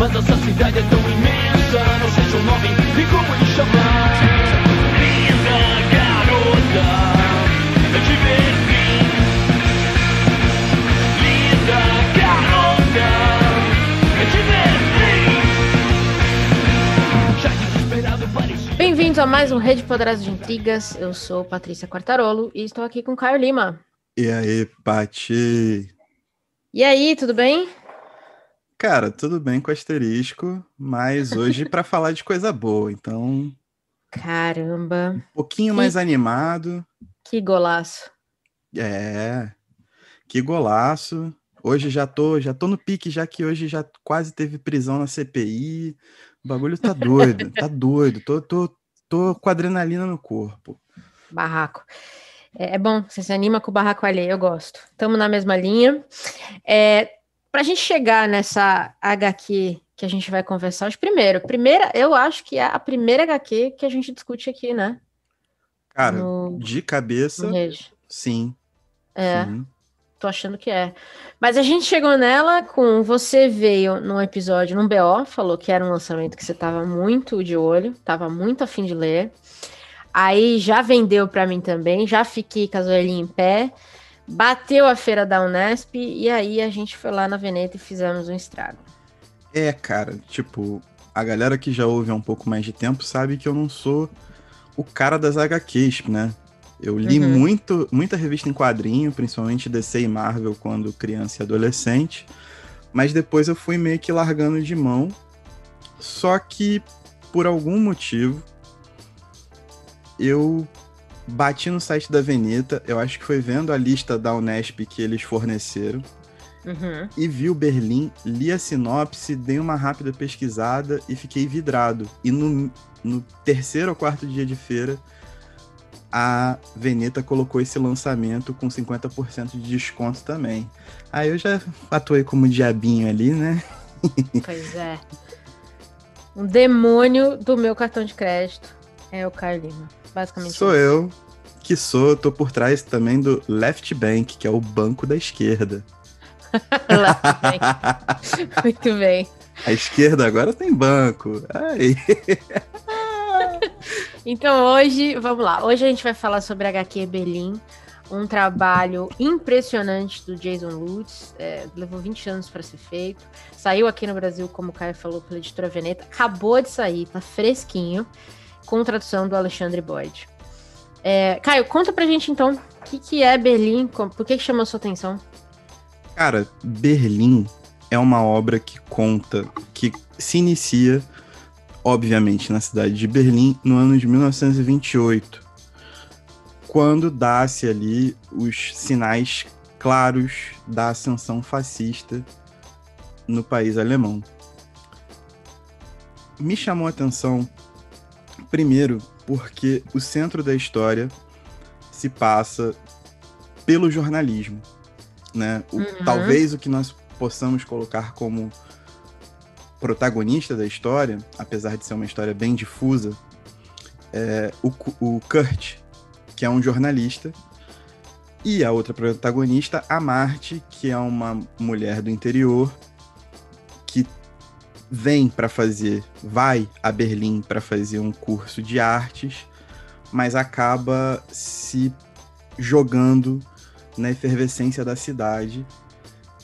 mas essa cidade é tão imensa. Não seja um nome, e como lhe chamar? Linda garota, eu te Berlim. Linda garota, eu te Berlim. Já desesperado parecia. Bem-vindos a mais um Rede Poderosa de Intrigas. Eu sou Patrícia Quartarolo e estou aqui com Caio Lima. E aí, Pati? E aí, tudo bem? Cara, tudo bem com asterisco, mas hoje para falar de coisa boa, então Caramba, um pouquinho mais animado. que golaço. Que golaço. Hoje já tô no pique, já que hoje já quase teve prisão na CPI. O bagulho tá doido, tá doido. Tô com adrenalina no corpo. Barraco. É bom, você se anima com o barraco alheio, eu gosto. Estamos na mesma linha. Pra gente chegar nessa HQ que a gente vai conversar hoje, eu acho que é a primeira HQ que a gente discute aqui, né? Cara, de cabeça, sim. Sim. Tô achando que é. Mas a gente chegou nela com... Você veio num episódio, num BO, falou que era um lançamento que você tava muito de olho, tava muito a fim de ler. Aí já vendeu pra mim também, já fiquei com a orelhinhas em pé, bateu a feira da Unesp, e aí a gente foi lá na Veneta e fizemos um estrago. Cara, tipo, a galera que já ouve há um pouco mais de tempo sabe que eu não sou o cara das HQs, né? Eu li muita revista em quadrinho, principalmente DC e Marvel quando criança e adolescente, mas depois eu fui meio que largando de mão, só que por algum motivo eu bati no site da Veneta, eu acho que foi vendo a lista da Unesp que eles forneceram, e vi o Berlim, li a sinopse, dei uma rápida pesquisada e fiquei vidrado. E no terceiro ou quarto dia de feira, a Veneta colocou esse lançamento com 50% de desconto também. Aí eu já atuei como diabinho ali, né? Pois é. Um demônio do meu cartão de crédito é o Caio Lima. Basicamente sou eu que tô por trás também do Left Bank, que é o banco da esquerda. Left Bank. Muito bem. A esquerda agora tem banco. Aí. Então hoje, vamos lá. Hoje a gente vai falar sobre HQ Berlim, um trabalho impressionante do Jason Lutz. Levou 20 anos para ser feito. Saiu aqui no Brasil, como o Caio falou, pela editora Veneta. Acabou de sair, tá fresquinho, com tradução do Alexandre Boyd. Caio, conta pra gente então, o que é Berlim? Por que chamou sua atenção? Cara, Berlim é uma obra que se inicia, obviamente, na cidade de Berlim, no ano de 1928, quando dá-se ali os sinais claros da ascensão fascista no país alemão. Me chamou a atenção, primeiro, porque o centro da história se passa pelo jornalismo, né? Talvez o que nós possamos colocar como protagonista da história, apesar de ser uma história bem difusa, é o Kurt, que é um jornalista, e a outra protagonista, a Marty, que é uma mulher do interior que vai a Berlim para fazer um curso de artes, mas acaba se jogando na efervescência da cidade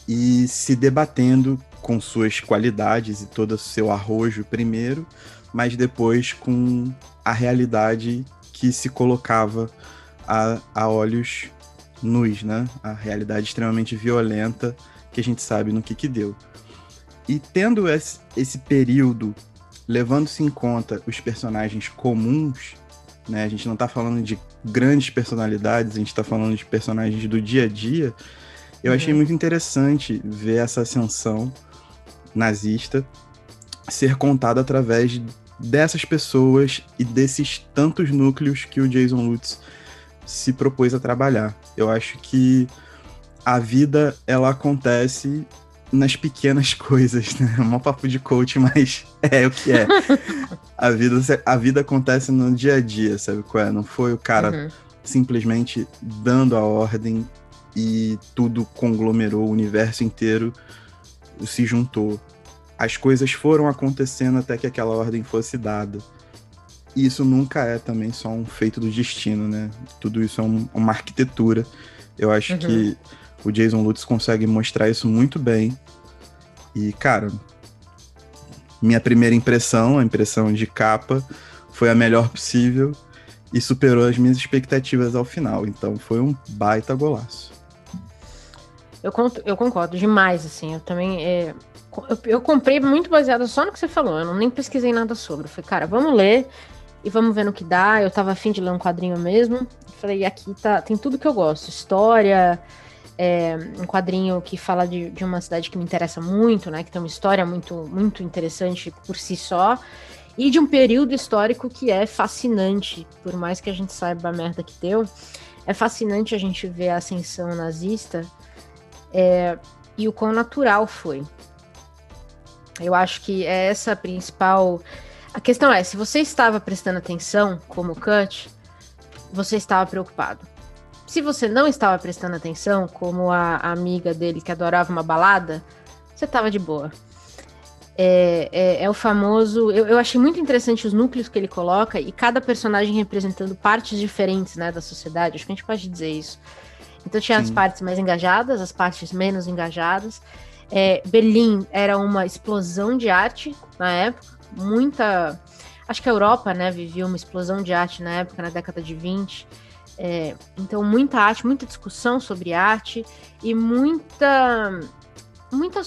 e se debatendo com suas qualidades e todo o seu arrojo primeiro, mas depois com a realidade que se colocava a olhos nus, né? A realidade extremamente violenta que a gente sabe no que deu. E tendo esse período, levando-se em conta os personagens comuns, né? A gente não está falando de grandes personalidades, a gente está falando de personagens do dia a dia. Eu achei muito interessante ver essa ascensão nazista ser contada através dessas pessoas e desses tantos núcleos que o Jason Lutz se propôs a trabalhar. Eu acho que a vida, ela acontece nas pequenas coisas, né? É um papo de coach, mas é o que é. A vida acontece no dia a dia, sabe qual é? Não foi o cara simplesmente dando a ordem e tudo conglomerou, o universo inteiro se juntou. as coisas foram acontecendo até que aquela ordem fosse dada. E isso nunca é também só um feito do destino, né? Tudo isso é uma arquitetura. Eu acho que o Jason Lutz consegue mostrar isso muito bem. E, cara, minha primeira impressão, a impressão de capa, foi a melhor possível e superou as minhas expectativas ao final. Então foi um baita golaço. Eu concordo demais, assim. Eu também. Eu comprei muito baseado só no que você falou. Eu nem pesquisei nada sobre. Eu falei, cara, vamos ler e vamos ver no que dá. Eu tava afim de ler um quadrinho mesmo. Falei, aqui tem tudo que eu gosto. História, um quadrinho que fala de uma cidade que me interessa muito, né? Que tem uma história muito, muito interessante por si só. E de um período histórico que é fascinante. Por mais que a gente saiba a merda que deu, é fascinante a gente ver a ascensão nazista e o quão natural foi. Eu acho que é essa a principal... A questão é, se você estava prestando atenção, como o Kurt, você estava preocupado. Se você não estava prestando atenção, como a amiga dele que adorava uma balada, você estava de boa. É o famoso... Eu achei muito interessante os núcleos que ele coloca e cada personagem representando partes diferentes, né, da sociedade. Acho que a gente pode dizer isso. Então tinha as partes mais engajadas, as partes menos engajadas. Berlim era uma explosão de arte na época. Acho que a Europa, né, vivia uma explosão de arte na época, na década de 20. Então muita arte, muita discussão sobre arte e muitas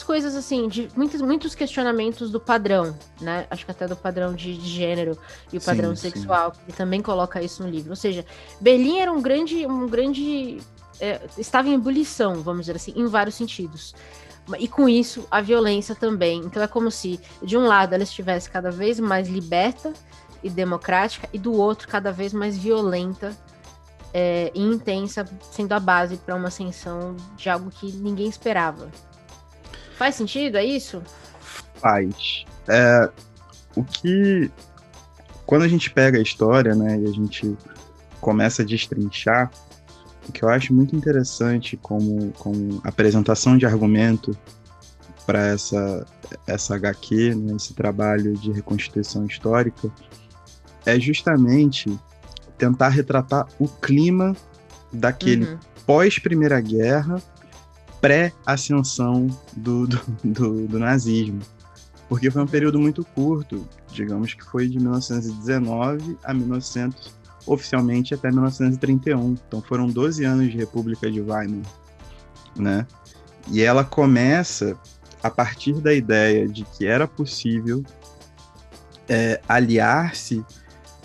coisas assim, muitos questionamentos do padrão, né? Acho que até do padrão de gênero e o padrão sexual, que também coloca isso no livro. Ou seja, Berlim era um grande estava em ebulição, vamos dizer assim, em vários sentidos. E com isso, a violência também. Então é como se, de um lado, ela estivesse cada vez mais liberta e democrática, e do outro, cada vez mais violenta e intensa, sendo a base para uma ascensão de algo que ninguém esperava. Faz sentido? É isso? Faz. Quando a gente pega a história, né, e a gente começa a destrinchar, o que eu acho muito interessante como apresentação de argumento para essa HQ, né, esse trabalho de reconstituição histórica, é justamente tentar retratar o clima daquele pós-Primeira Guerra, pré-ascensão do nazismo. Porque foi um período muito curto, digamos que foi de 1919 a 1900, oficialmente até 1931. Então foram 12 anos de República de Weimar, né? E ela começa a partir da ideia de que era possível aliar-se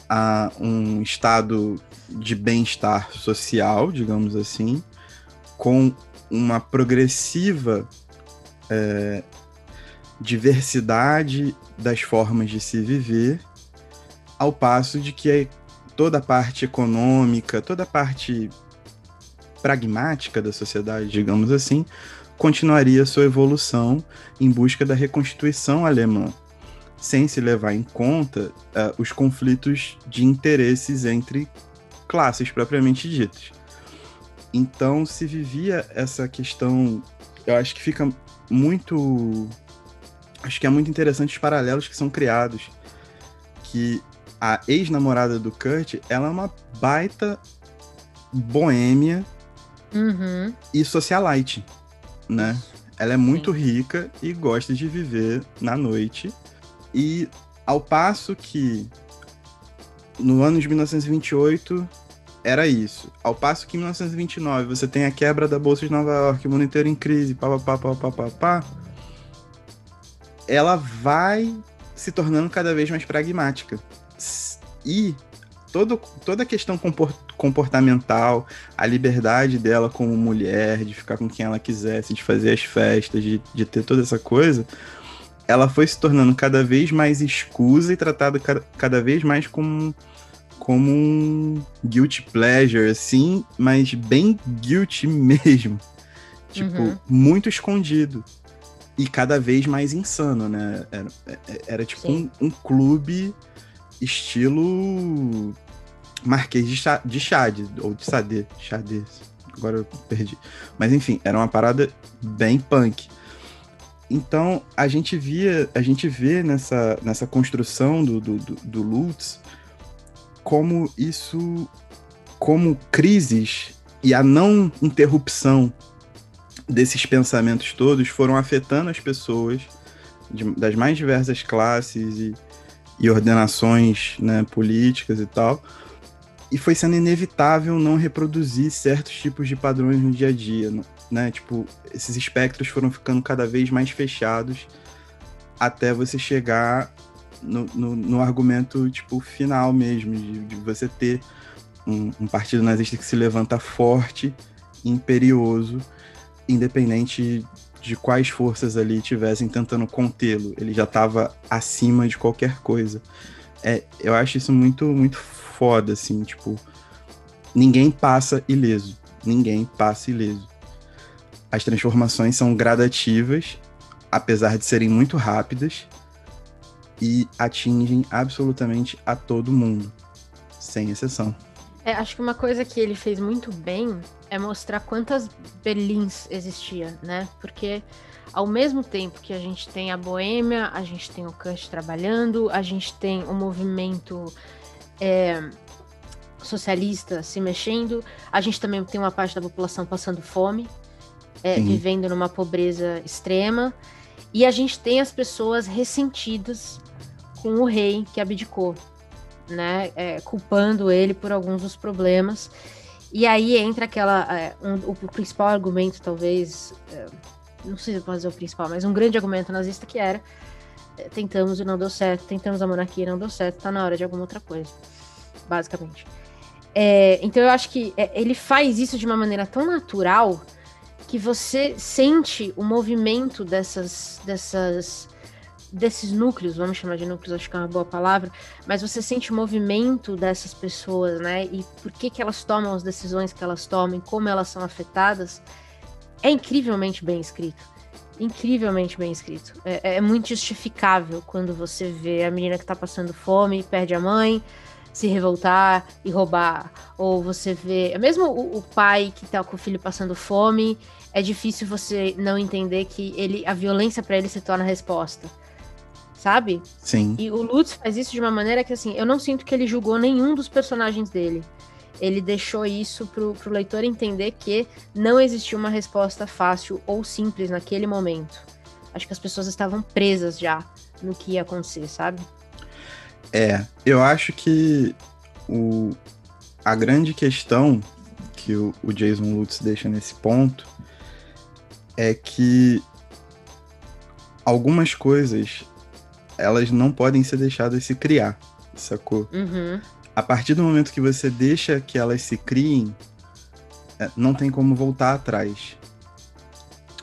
a um estado de bem-estar social, digamos assim, com uma progressiva diversidade das formas de se viver, ao passo de que toda a parte econômica, toda a parte pragmática da sociedade, digamos assim, continuaria sua evolução em busca da reconstituição alemã, sem se levar em conta os conflitos de interesses entre classes propriamente ditas. Então se vivia essa questão, eu acho que fica muito... Acho que é muito interessante os paralelos que são criados, que a ex-namorada do Kurt, ela é uma baita boêmia e socialite, né? Ela é muito rica e gosta de viver na noite. E ao passo que no ano de 1928 era isso. Ao passo que em 1929 você tem a quebra da Bolsa de Nova York, o mundo inteiro em crise, pá. Ela vai se tornando cada vez mais pragmática. E toda a questão comportamental, a liberdade dela como mulher, de ficar com quem ela quisesse, de fazer as festas, de ter toda essa coisa, ela foi se tornando cada vez mais escusa e tratada cada vez mais como um guilty pleasure, assim, mas bem guilty mesmo. Tipo, muito escondido. E cada vez mais insano, né? Era tipo um clube estilo Marquês de Sade, ou de Sade, agora eu perdi. Mas enfim, era uma parada bem punk. Então, a gente vê nessa construção do Lutz como como crises e a não interrupção desses pensamentos todos foram afetando as pessoas das mais diversas classes e ordenações, né, políticas e tal, e foi sendo inevitável não reproduzir certos tipos de padrões no dia a dia, né? Tipo, esses espectros foram ficando cada vez mais fechados até você chegar no argumento, tipo, final mesmo, de você ter um partido nazista que se levanta forte, imperioso, independente de quais forças ali estivessem tentando contê-lo. Ele já estava acima de qualquer coisa. Eu acho isso muito, muito foda, assim, tipo, ninguém passa ileso. Ninguém passa ileso. As transformações são gradativas, apesar de serem muito rápidas, e atingem absolutamente a todo mundo, sem exceção. Acho que uma coisa que ele fez muito bem é mostrar quantas Berlins existia, né? Porque ao mesmo tempo que a gente tem a Boêmia, a gente tem o Kant trabalhando, a gente tem o movimento socialista se mexendo, a gente também tem uma parte da população passando fome, vivendo numa pobreza extrema, e a gente tem as pessoas ressentidas com o rei que abdicou, né, culpando ele por alguns dos problemas. E aí entra o principal argumento, talvez, não sei se eu posso dizer o principal, mas um grande argumento nazista que era tentamos e não deu certo, tentamos a monarquia e não deu certo, tá na hora de alguma outra coisa, basicamente. Então eu acho que ele faz isso de uma maneira tão natural que você sente o movimento desses núcleos, vamos chamar de núcleos, acho que é uma boa palavra, mas você sente o movimento dessas pessoas, né, e por que elas tomam as decisões que elas tomam, como elas são afetadas, é incrivelmente bem escrito. Incrivelmente bem escrito. É muito justificável quando você vê a menina que tá passando fome, perde a mãe, se revoltar e roubar. Ou você vê... Mesmo o pai que tá com o filho passando fome, é difícil você não entender que a violência pra ele se torna a resposta. Sabe? Sim. E o Lutz faz isso de uma maneira que, assim, eu não sinto que ele julgou nenhum dos personagens dele. Ele deixou isso pro leitor entender que não existia uma resposta fácil ou simples naquele momento. Acho que as pessoas estavam presas já no que ia acontecer, sabe? Eu acho que a grande questão que o Jason Lutz deixa nesse ponto é que algumas coisas elas não podem ser deixadas se criar, sacou? Uhum. A partir do momento que você deixa que elas se criem, não tem como voltar atrás.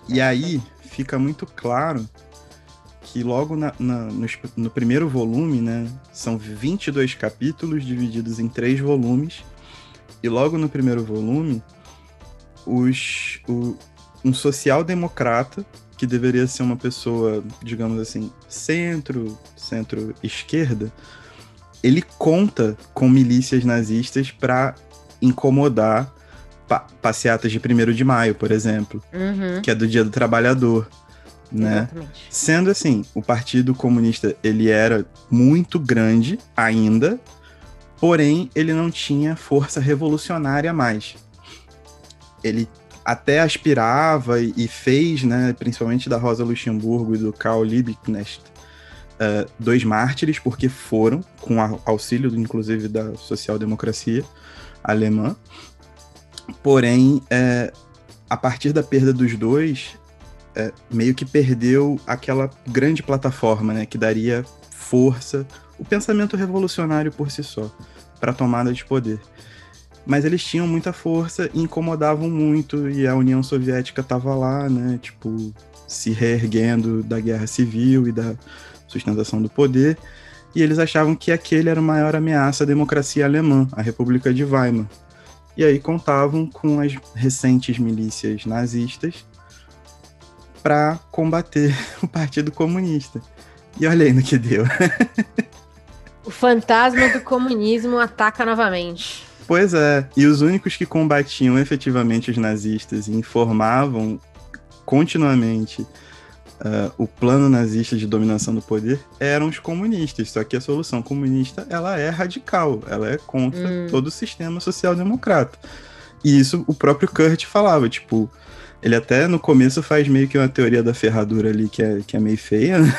E aí fica muito claro que logo no primeiro volume, né, são 22 capítulos divididos em 3 volumes, e logo no primeiro volume, um social-democrata, que deveria ser uma pessoa, digamos assim, centro-esquerda, ele conta com milícias nazistas para incomodar passeatas de 1º de maio, por exemplo, que é do Dia do Trabalhador, né? Exatamente. Sendo assim, o Partido Comunista, ele era muito grande ainda, porém ele não tinha força revolucionária mais. Ele até aspirava e fez, né, principalmente da Rosa Luxemburgo e do Karl Liebknecht, 2 mártires, porque foram, com auxílio, inclusive, da social-democracia alemã. Porém, a partir da perda dos dois, meio que perdeu aquela grande plataforma, né, que daria força, o pensamento revolucionário por si só, para a tomada de poder. Mas eles tinham muita força e incomodavam muito, e a União Soviética estava lá, né, tipo, se reerguendo da guerra civil e da sustentação do poder, e eles achavam que aquele era a maior ameaça à democracia alemã, a República de Weimar. E aí contavam com as recentes milícias nazistas para combater o Partido Comunista. E olha aí no que deu. O fantasma do comunismo ataca novamente. Pois é, e os únicos que combatiam efetivamente os nazistas e informavam continuamente o plano nazista de dominação do poder eram os comunistas, só que a solução comunista, ela é radical, ela é contra todo o sistema social-democrata. E isso o próprio Kurt falava, tipo, ele até no começo faz meio que uma teoria da ferradura ali, que é meio feia, né?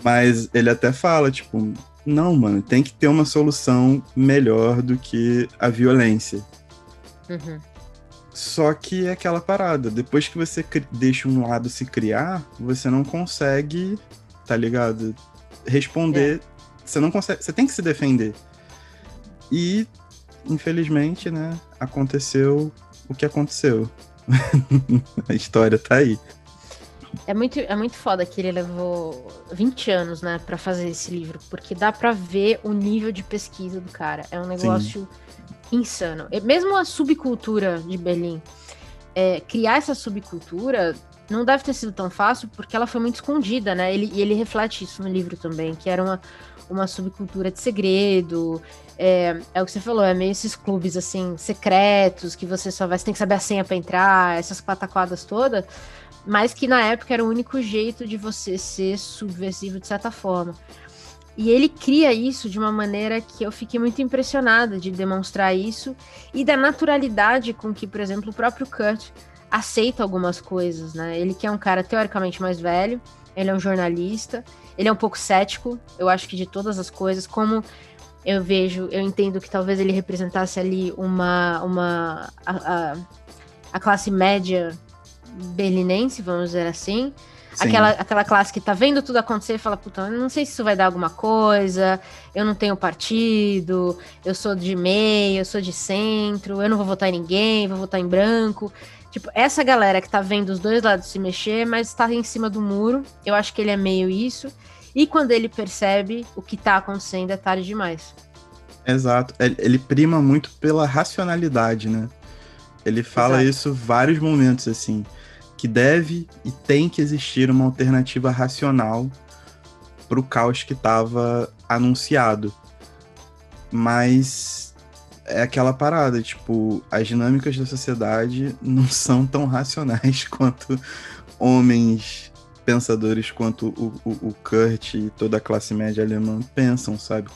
Mas ele até fala, tipo, não, mano, tem que ter uma solução melhor do que a violência. Só que é aquela parada, depois que você deixa um lado se criar, você não consegue, tá ligado? Responder, você não consegue, você tem que se defender. E, infelizmente, né, aconteceu o que aconteceu. A história tá aí. É muito foda que ele levou 20 anos, né, pra fazer esse livro, porque dá pra ver o nível de pesquisa do cara. É um negócio insano. Mesmo a subcultura de Berlim, criar essa subcultura não deve ter sido tão fácil, porque ela foi muito escondida, né? Ele reflete isso no livro também, que era uma subcultura de segredo. É o que você falou, é meio esses clubes, assim, secretos, que você tem que saber a senha pra entrar, essas pataquadas todas, mas que na época era o único jeito de você ser subversivo de certa forma. E ele cria isso de uma maneira que eu fiquei muito impressionada de demonstrar isso e da naturalidade com que, por exemplo, o próprio Kurt aceita algumas coisas, né? Ele que é um cara teoricamente mais velho, ele é um jornalista, ele é um pouco cético, eu acho que de todas as coisas, como eu entendo que talvez ele representasse ali a classe média berlinense, vamos dizer assim. Aquela classe que tá vendo tudo acontecer e fala, puta, eu não sei se isso vai dar alguma coisa, eu não tenho partido, eu sou de meio, eu sou de centro, eu não vou votar em ninguém, vou votar em branco. Tipo, essa galera que tá vendo os dois lados se mexer, mas tá em cima do muro, eu acho que ele é meio isso. E quando ele percebe o que tá acontecendo, é tarde demais. Exato. Ele prima muito pela racionalidade, né? Ele fala isso vários momentos, assim, que deve e tem que existir uma alternativa racional pro caos que estava anunciado. Mas é aquela parada, tipo, as dinâmicas da sociedade não são tão racionais quanto homens pensadores, quanto o Kurt e toda a classe média alemã pensam, sabe?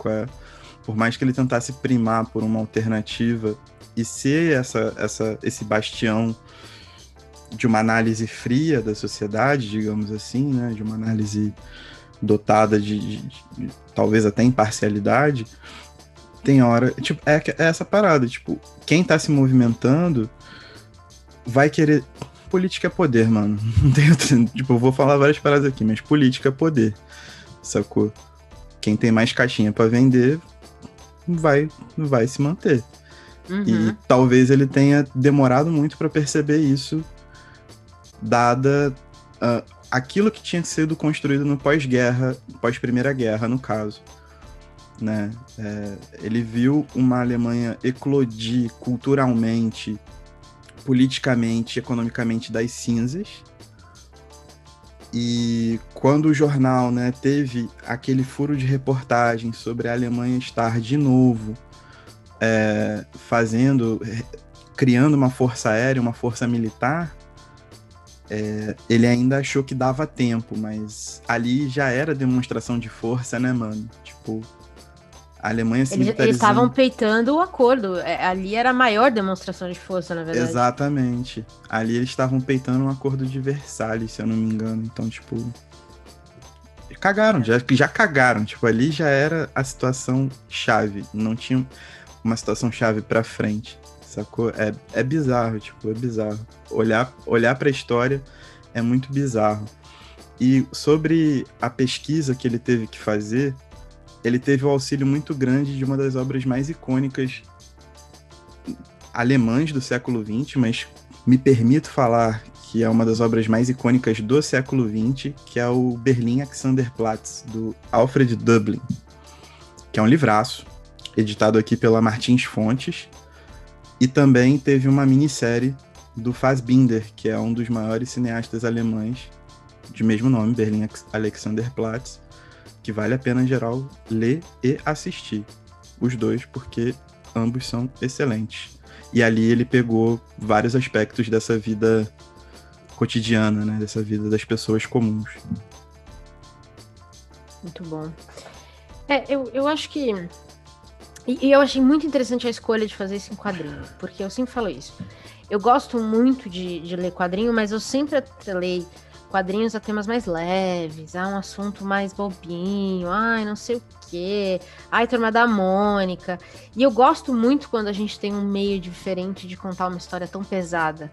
Por mais que ele tentasse primar por uma alternativa e ser esse bastião de uma análise fria da sociedade, digamos assim, né, de uma análise dotada de talvez até imparcialidade, tem hora, tipo, é essa parada, tipo, quem tá se movimentando vai querer... Política é poder, mano. Não tem outro... Tipo, eu vou falar várias paradas aqui, mas política é poder, sacou? Quem tem mais caixinha pra vender vai se manter. E talvez ele tenha demorado muito pra perceber isso, dada aquilo que tinha sido construído no pós-guerra, pós-Primeira Guerra, no caso. Né? Ele viu uma Alemanha eclodir culturalmente, politicamente, economicamente das cinzas. E quando o jornal, né, teve aquele furo de reportagem sobre a Alemanha estar de novo criando uma força aérea, uma força militar, ele ainda achou que dava tempo, mas ali já era demonstração de força, né, mano? Tipo, a Alemanha se militarizando. Eles estavam peitando o acordo. Ali era a maior demonstração de força, na verdade. Exatamente. Ali eles estavam peitando um acordo de Versalhes, se eu não me engano. Então, tipo... Cagaram, já cagaram. Tipo, ali já era a situação chave. Não tinha uma situação chave pra frente. Sacou? É bizarro, tipo, é bizarro. Olhar pra história é muito bizarro. E sobre a pesquisa que ele teve que fazer, ele teve o auxílio muito grande de uma das obras mais icônicas alemãs do século XX, mas me permito falar que é uma das obras mais icônicas do século XX, que é o Berlin Alexanderplatz, do Alfred Döblin, que é um livraço, editado aqui pela Martins Fontes, e também teve uma minissérie do Fassbinder, que é um dos maiores cineastas alemães, de mesmo nome, Berlin Alexanderplatz, que vale a pena, em geral, ler e assistir os dois, porque ambos são excelentes. E ali ele pegou vários aspectos dessa vida cotidiana, né? Dessa vida das pessoas comuns. Muito bom. Eu acho que... E eu achei muito interessante a escolha de fazer isso em quadrinho, porque eu sempre falo isso. Eu gosto muito de ler quadrinho, mas eu sempre atrelei quadrinhos a temas mais leves, a um assunto mais bobinho, ai, não sei o quê, ai, Turma da Mônica. E eu gosto muito quando a gente tem um meio diferente de contar uma história tão pesada,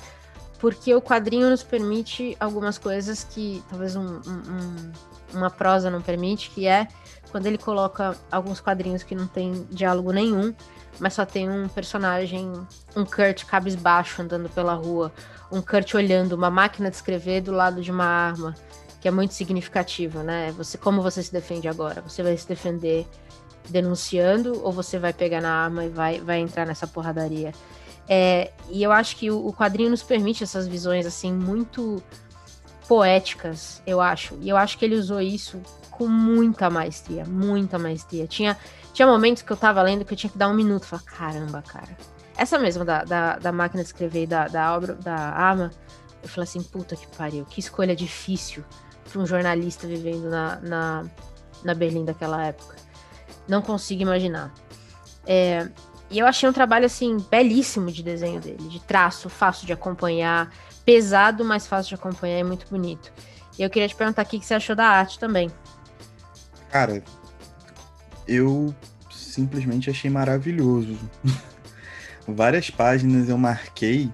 porque o quadrinho nos permite algumas coisas que talvez uma prosa não permite, que é quando ele coloca alguns quadrinhos que não tem diálogo nenhum, mas só tem um personagem, um Kurt cabisbaixo andando pela rua, um Kurt olhando uma máquina de escrever do lado de uma arma, que é muito significativo, né? Como você se defende agora? Você vai se defender denunciando ou você vai pegar na arma e vai entrar nessa porradaria? E eu acho que o quadrinho nos permite essas visões, assim, muito poéticas, eu acho. E eu acho que ele usou isso com muita maestria, muita maestria. Tinha momentos que eu tava lendo que eu tinha que dar um minuto. Falar, caramba, cara. Essa mesmo da máquina de escrever e da obra, da arma, eu falei assim, puta que pariu, que escolha difícil para um jornalista vivendo na Berlim daquela época. Não consigo imaginar. E eu achei um trabalho, assim, belíssimo de desenho dele, de traço, fácil de acompanhar, pesado, mas fácil de acompanhar e muito bonito. E eu queria te perguntar aqui o que você achou da arte também. Cara, eu simplesmente achei maravilhoso. Várias páginas eu marquei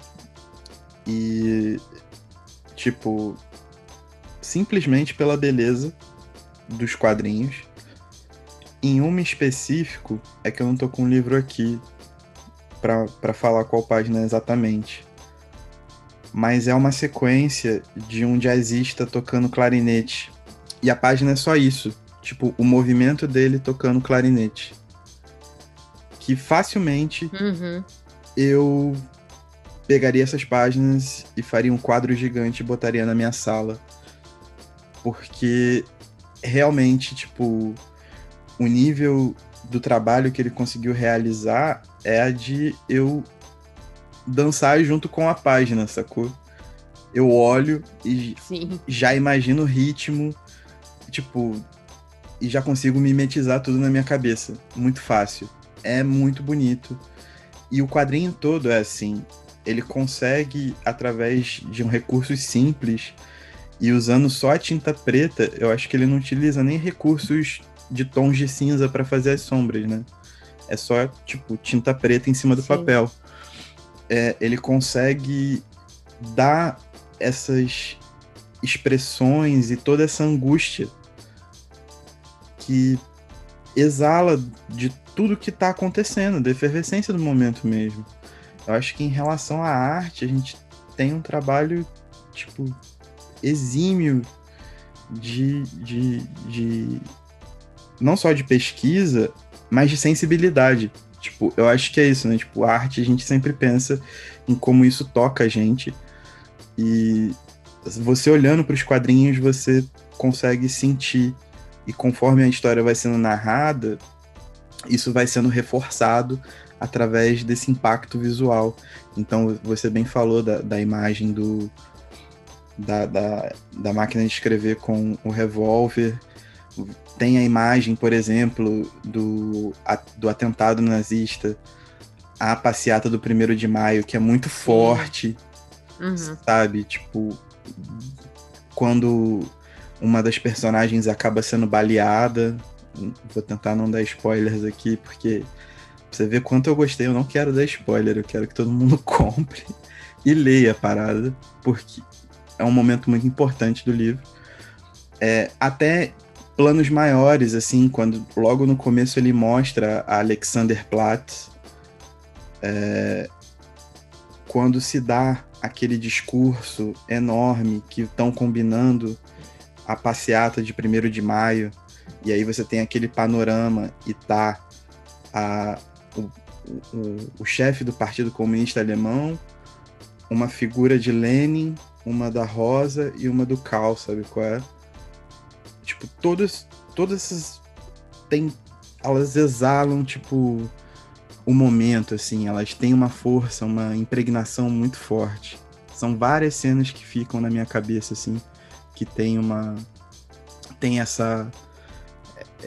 e, tipo, simplesmente pela beleza dos quadrinhos. Em uma específico, é que eu não tô com o livro aqui pra falar qual página exatamente. Mas é uma sequência de um jazzista tocando clarinete. E a página é só isso. Tipo, o movimento dele tocando clarinete. Que facilmente eu pegaria essas páginas e faria um quadro gigante e botaria na minha sala. Porque realmente, tipo, o nível do trabalho que ele conseguiu realizar é a de eu dançar junto com a página, sacou? Eu olho e Sim. já imagino o ritmo, tipo, e já consigo mimetizar tudo na minha cabeça. Muito fácil. É muito bonito. E o quadrinho todo é assim. Ele consegue, através de um recurso simples e usando só a tinta preta, eu acho que ele não utiliza nem recursos de tons de cinza para fazer as sombras, né? É só, tipo, tinta preta em cima do papel. Ele consegue dar essas expressões e toda essa angústia que exala de tudo que tá acontecendo, da efervescência do momento mesmo. Eu acho que em relação à arte, a gente tem um trabalho, tipo, exímio de não só de pesquisa, mas de sensibilidade. Tipo, eu acho que é isso, né? Tipo, a arte, a gente sempre pensa em como isso toca a gente. E você olhando para os quadrinhos, você consegue sentir. E conforme a história vai sendo narrada, isso vai sendo reforçado através desse impacto visual. Então, você bem falou da imagem da máquina de escrever com o revólver. Tem a imagem, por exemplo, do atentado nazista, a passeata do 1º de maio, que é muito forte, sabe? Tipo, quando uma das personagens acaba sendo baleada. Vou tentar não dar spoilers aqui, porque pra você ver quanto eu gostei, eu não quero dar spoiler, eu quero que todo mundo compre e leia a parada, porque é um momento muito importante do livro. Até planos maiores, assim, quando logo no começo ele mostra a Alexanderplatz, quando se dá aquele discurso enorme que estão combinando a passeata de 1º de maio, e aí você tem aquele panorama e tá o chefe do Partido Comunista Alemão, uma figura de Lenin, uma da Rosa e uma do Karl, sabe qual é? Tipo, todas essas elas exalam, tipo, o momento, assim, elas têm uma força, uma impregnação muito forte, São várias cenas que ficam na minha cabeça, assim, que tem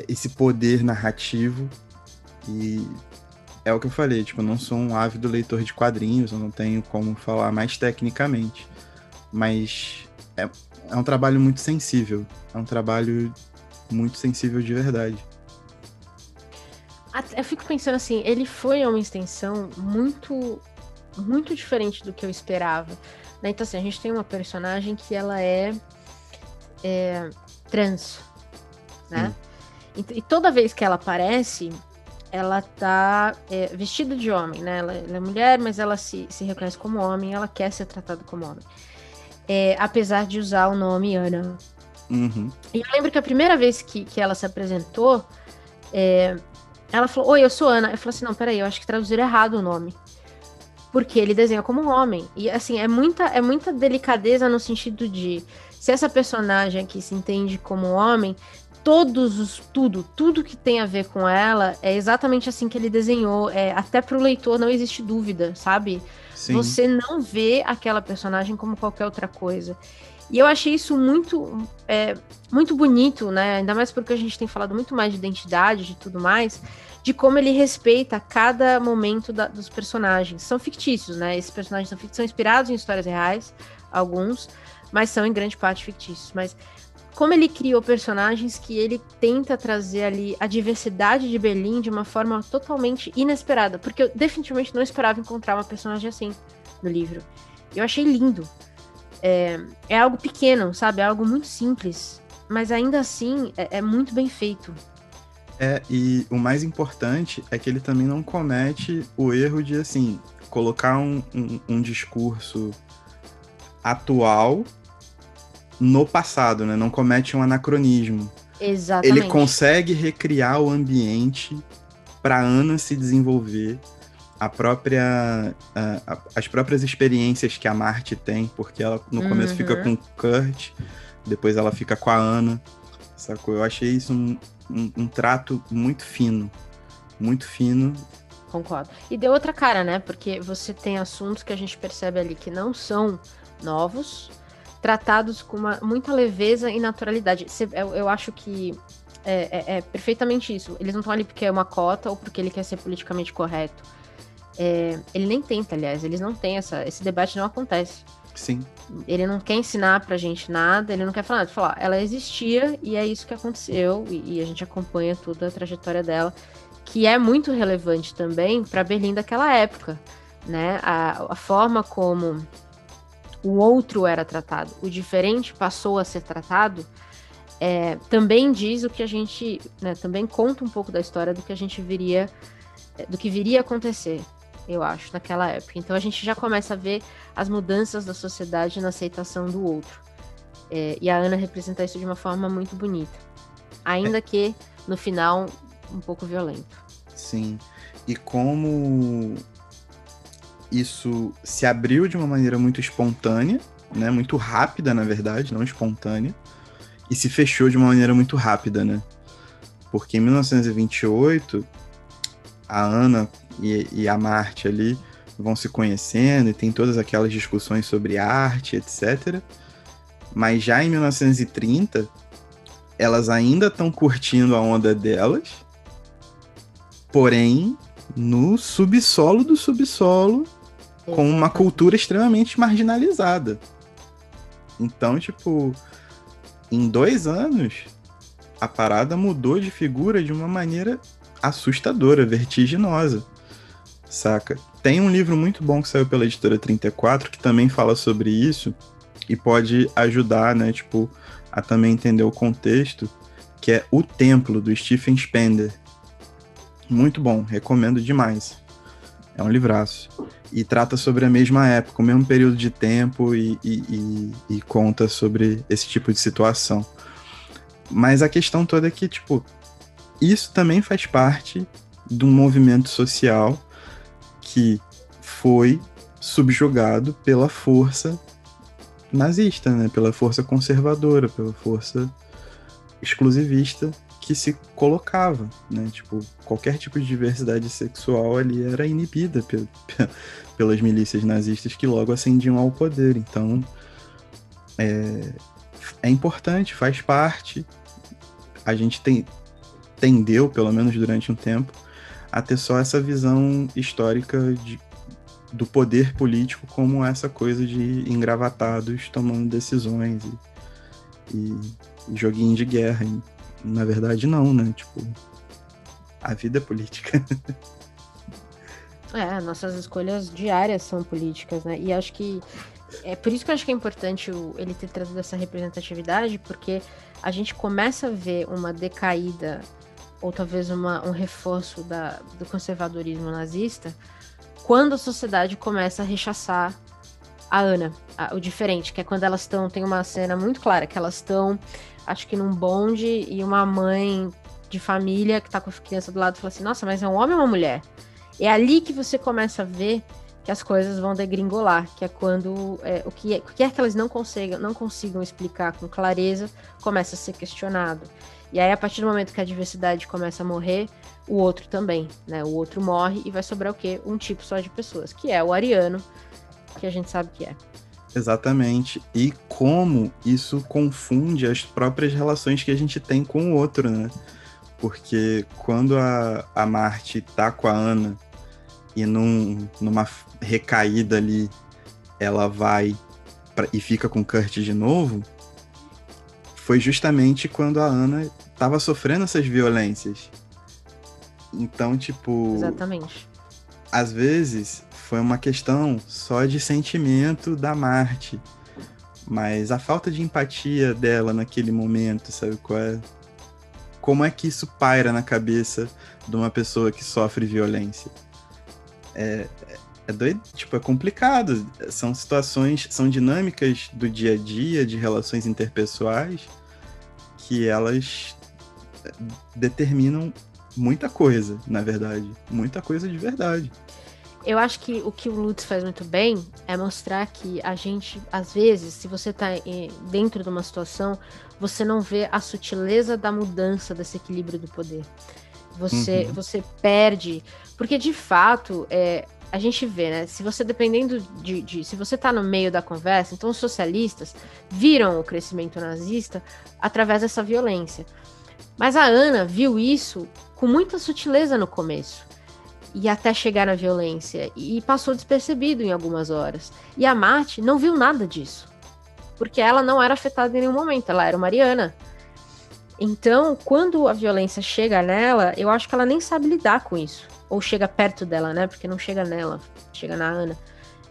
esse poder narrativo. E é o que eu falei, tipo, eu não sou um ávido leitor de quadrinhos, eu não tenho como falar mais tecnicamente, mas é um trabalho muito sensível, é um trabalho muito sensível de verdade. Eu fico pensando assim, ele foi uma extensão muito, muito diferente do que eu esperava, né? Então assim, a gente tem uma personagem que ela é trans, né? E toda vez que ela aparece, ela tá vestida de homem, né? Ela é mulher, mas ela se reconhece como homem, ela quer ser tratada como homem. Apesar de usar o nome Ana. Uhum. E eu lembro que a primeira vez que ela se apresentou, ela falou, oi, eu sou Ana. Eu falei assim, não, peraí, eu acho que traduziram errado o nome. Porque ele desenha como um homem. E assim, é muita delicadeza no sentido de, se essa personagem aqui se entende como um homem, tudo que tem a ver com ela é exatamente assim que ele desenhou. Até pro leitor não existe dúvida, sabe? Sim. Você não vê aquela personagem como qualquer outra coisa. E eu achei isso muito, muito bonito, né? Ainda mais porque a gente tem falado muito mais de identidade, de tudo mais, de como ele respeita cada momento dos personagens. São fictícios, né? Esses personagens são inspirados em histórias reais, alguns, mas são em grande parte fictícios. Mas como ele criou personagens que ele tenta trazer ali a diversidade de Berlim de uma forma totalmente inesperada, porque eu definitivamente não esperava encontrar uma personagem assim no livro. Eu achei lindo. É algo pequeno, sabe? É algo muito simples, mas ainda assim é muito bem feito. E o mais importante é que ele também não comete o erro de, assim, colocar um discurso atual no passado, né? Não comete um anacronismo. Exatamente. Ele consegue recriar o ambiente para Ana se desenvolver, as próprias experiências que a Marty tem, porque ela no começo fica com o Kurt, depois ela fica com a Ana, sacou? Eu achei isso um trato muito fino. Muito fino. Concordo. E deu outra cara, né? Porque você tem assuntos que a gente percebe ali que não são novos, tratados com muita leveza e naturalidade. Eu acho que é perfeitamente isso. Eles não estão ali porque é uma cota ou porque ele quer ser politicamente correto. Ele nem tenta, aliás. Eles não têm esse debate não acontece. Sim. Ele não quer ensinar pra gente nada, ele não quer falar nada. Falar, ela existia e é isso que aconteceu, e a gente acompanha toda a trajetória dela, que é muito relevante também pra Berlim daquela época, né? A forma como o outro era tratado, o diferente passou a ser tratado, também diz o que a gente, né, também conta um pouco da história do que a gente do que viria a acontecer, eu acho, naquela época. Então a gente já começa a ver as mudanças da sociedade na aceitação do outro. E a Ana representa isso de uma forma muito bonita. Ainda que, no final, um pouco violento. Sim. E como isso se abriu de uma maneira muito espontânea, né? Muito rápida, na verdade, não espontânea. E se fechou de uma maneira muito rápida, né? Porque em 1928, a Ana e a Marty ali vão se conhecendo e tem todas aquelas discussões sobre arte, etc. Mas já em 1930, elas ainda estão curtindo a onda delas, porém, no subsolo do subsolo, com uma cultura extremamente marginalizada. Então, tipo, em 2 anos, a parada mudou de figura de uma maneira assustadora, vertiginosa, saca? Tem um livro muito bom que saiu pela editora 34 que também fala sobre isso e pode ajudar, né, tipo, a também entender o contexto, que é O Templo, do Stephen Spender. Muito bom, recomendo demais. É um livraço. E trata sobre a mesma época, o mesmo período de tempo e conta sobre esse tipo de situação. Mas a questão toda é que, tipo, isso também faz parte de um movimento social que foi subjugado pela força nazista, né? Pela força conservadora, pela força exclusivista que se colocava, né? Tipo, qualquer tipo de diversidade sexual ali era inibida pelas milícias nazistas que logo ascendiam ao poder. Então, é importante, faz parte. A gente tendeu, pelo menos durante um tempo, a ter só essa visão histórica do poder político como essa coisa de engravatados tomando decisões e joguinho de guerra. E, na verdade, não, né? Tipo, a vida é política. Nossas escolhas diárias são políticas, né? E acho que é por isso que eu acho que é importante ele ter trazido essa representatividade, porque a gente começa a ver uma decaída, ou talvez um reforço do conservadorismo nazista, quando a sociedade começa a rechaçar a Ana, o diferente, que é quando elas tem uma cena muito clara, que elas estão, acho que num bonde, e uma mãe de família que tá com a criança do lado fala assim, nossa, mas é um homem ou uma mulher? É ali que você começa a ver que as coisas vão degringolar, que é quando o que é que elas não consigam explicar com clareza, começa a ser questionado. E aí, a partir do momento que a diversidade começa a morrer, o outro também, né? O outro morre e vai sobrar o quê? Um tipo só de pessoas, que é o ariano, que a gente sabe que é. Exatamente. E como isso confunde as próprias relações que a gente tem com o outro, né? Porque quando a Marty tá com a Ana e numa recaída ali, ela vai e fica com o Kurt de novo, foi justamente quando a Ana tava sofrendo essas violências. Então, tipo... Exatamente. Às vezes, foi uma questão só de sentimento da Marty. Mas a falta de empatia dela naquele momento, sabe qual é? Como é que isso paira na cabeça de uma pessoa que sofre violência? É doido, tipo, é complicado. São situações, são dinâmicas do dia a dia, de relações interpessoais, que elas determinam muita coisa, na verdade. Muita coisa de verdade. Eu acho que o Lutz faz muito bem é mostrar que a gente, às vezes, se você tá dentro de uma situação, você não vê a sutileza da mudança desse equilíbrio do poder. Você perde, porque de fato, a gente vê, né? Se você dependendo se você tá no meio da conversa, então os socialistas viram o crescimento nazista através dessa violência. Mas a Ana viu isso com muita sutileza no começo. E até chegar na violência. E passou despercebido em algumas horas. E a Marty não viu nada disso. Porque ela não era afetada em nenhum momento. Ela era uma ariana. Então, quando a violência chega nela, eu acho que ela nem sabe lidar com isso. Ou chega perto dela, né? Porque não chega nela, chega na Ana.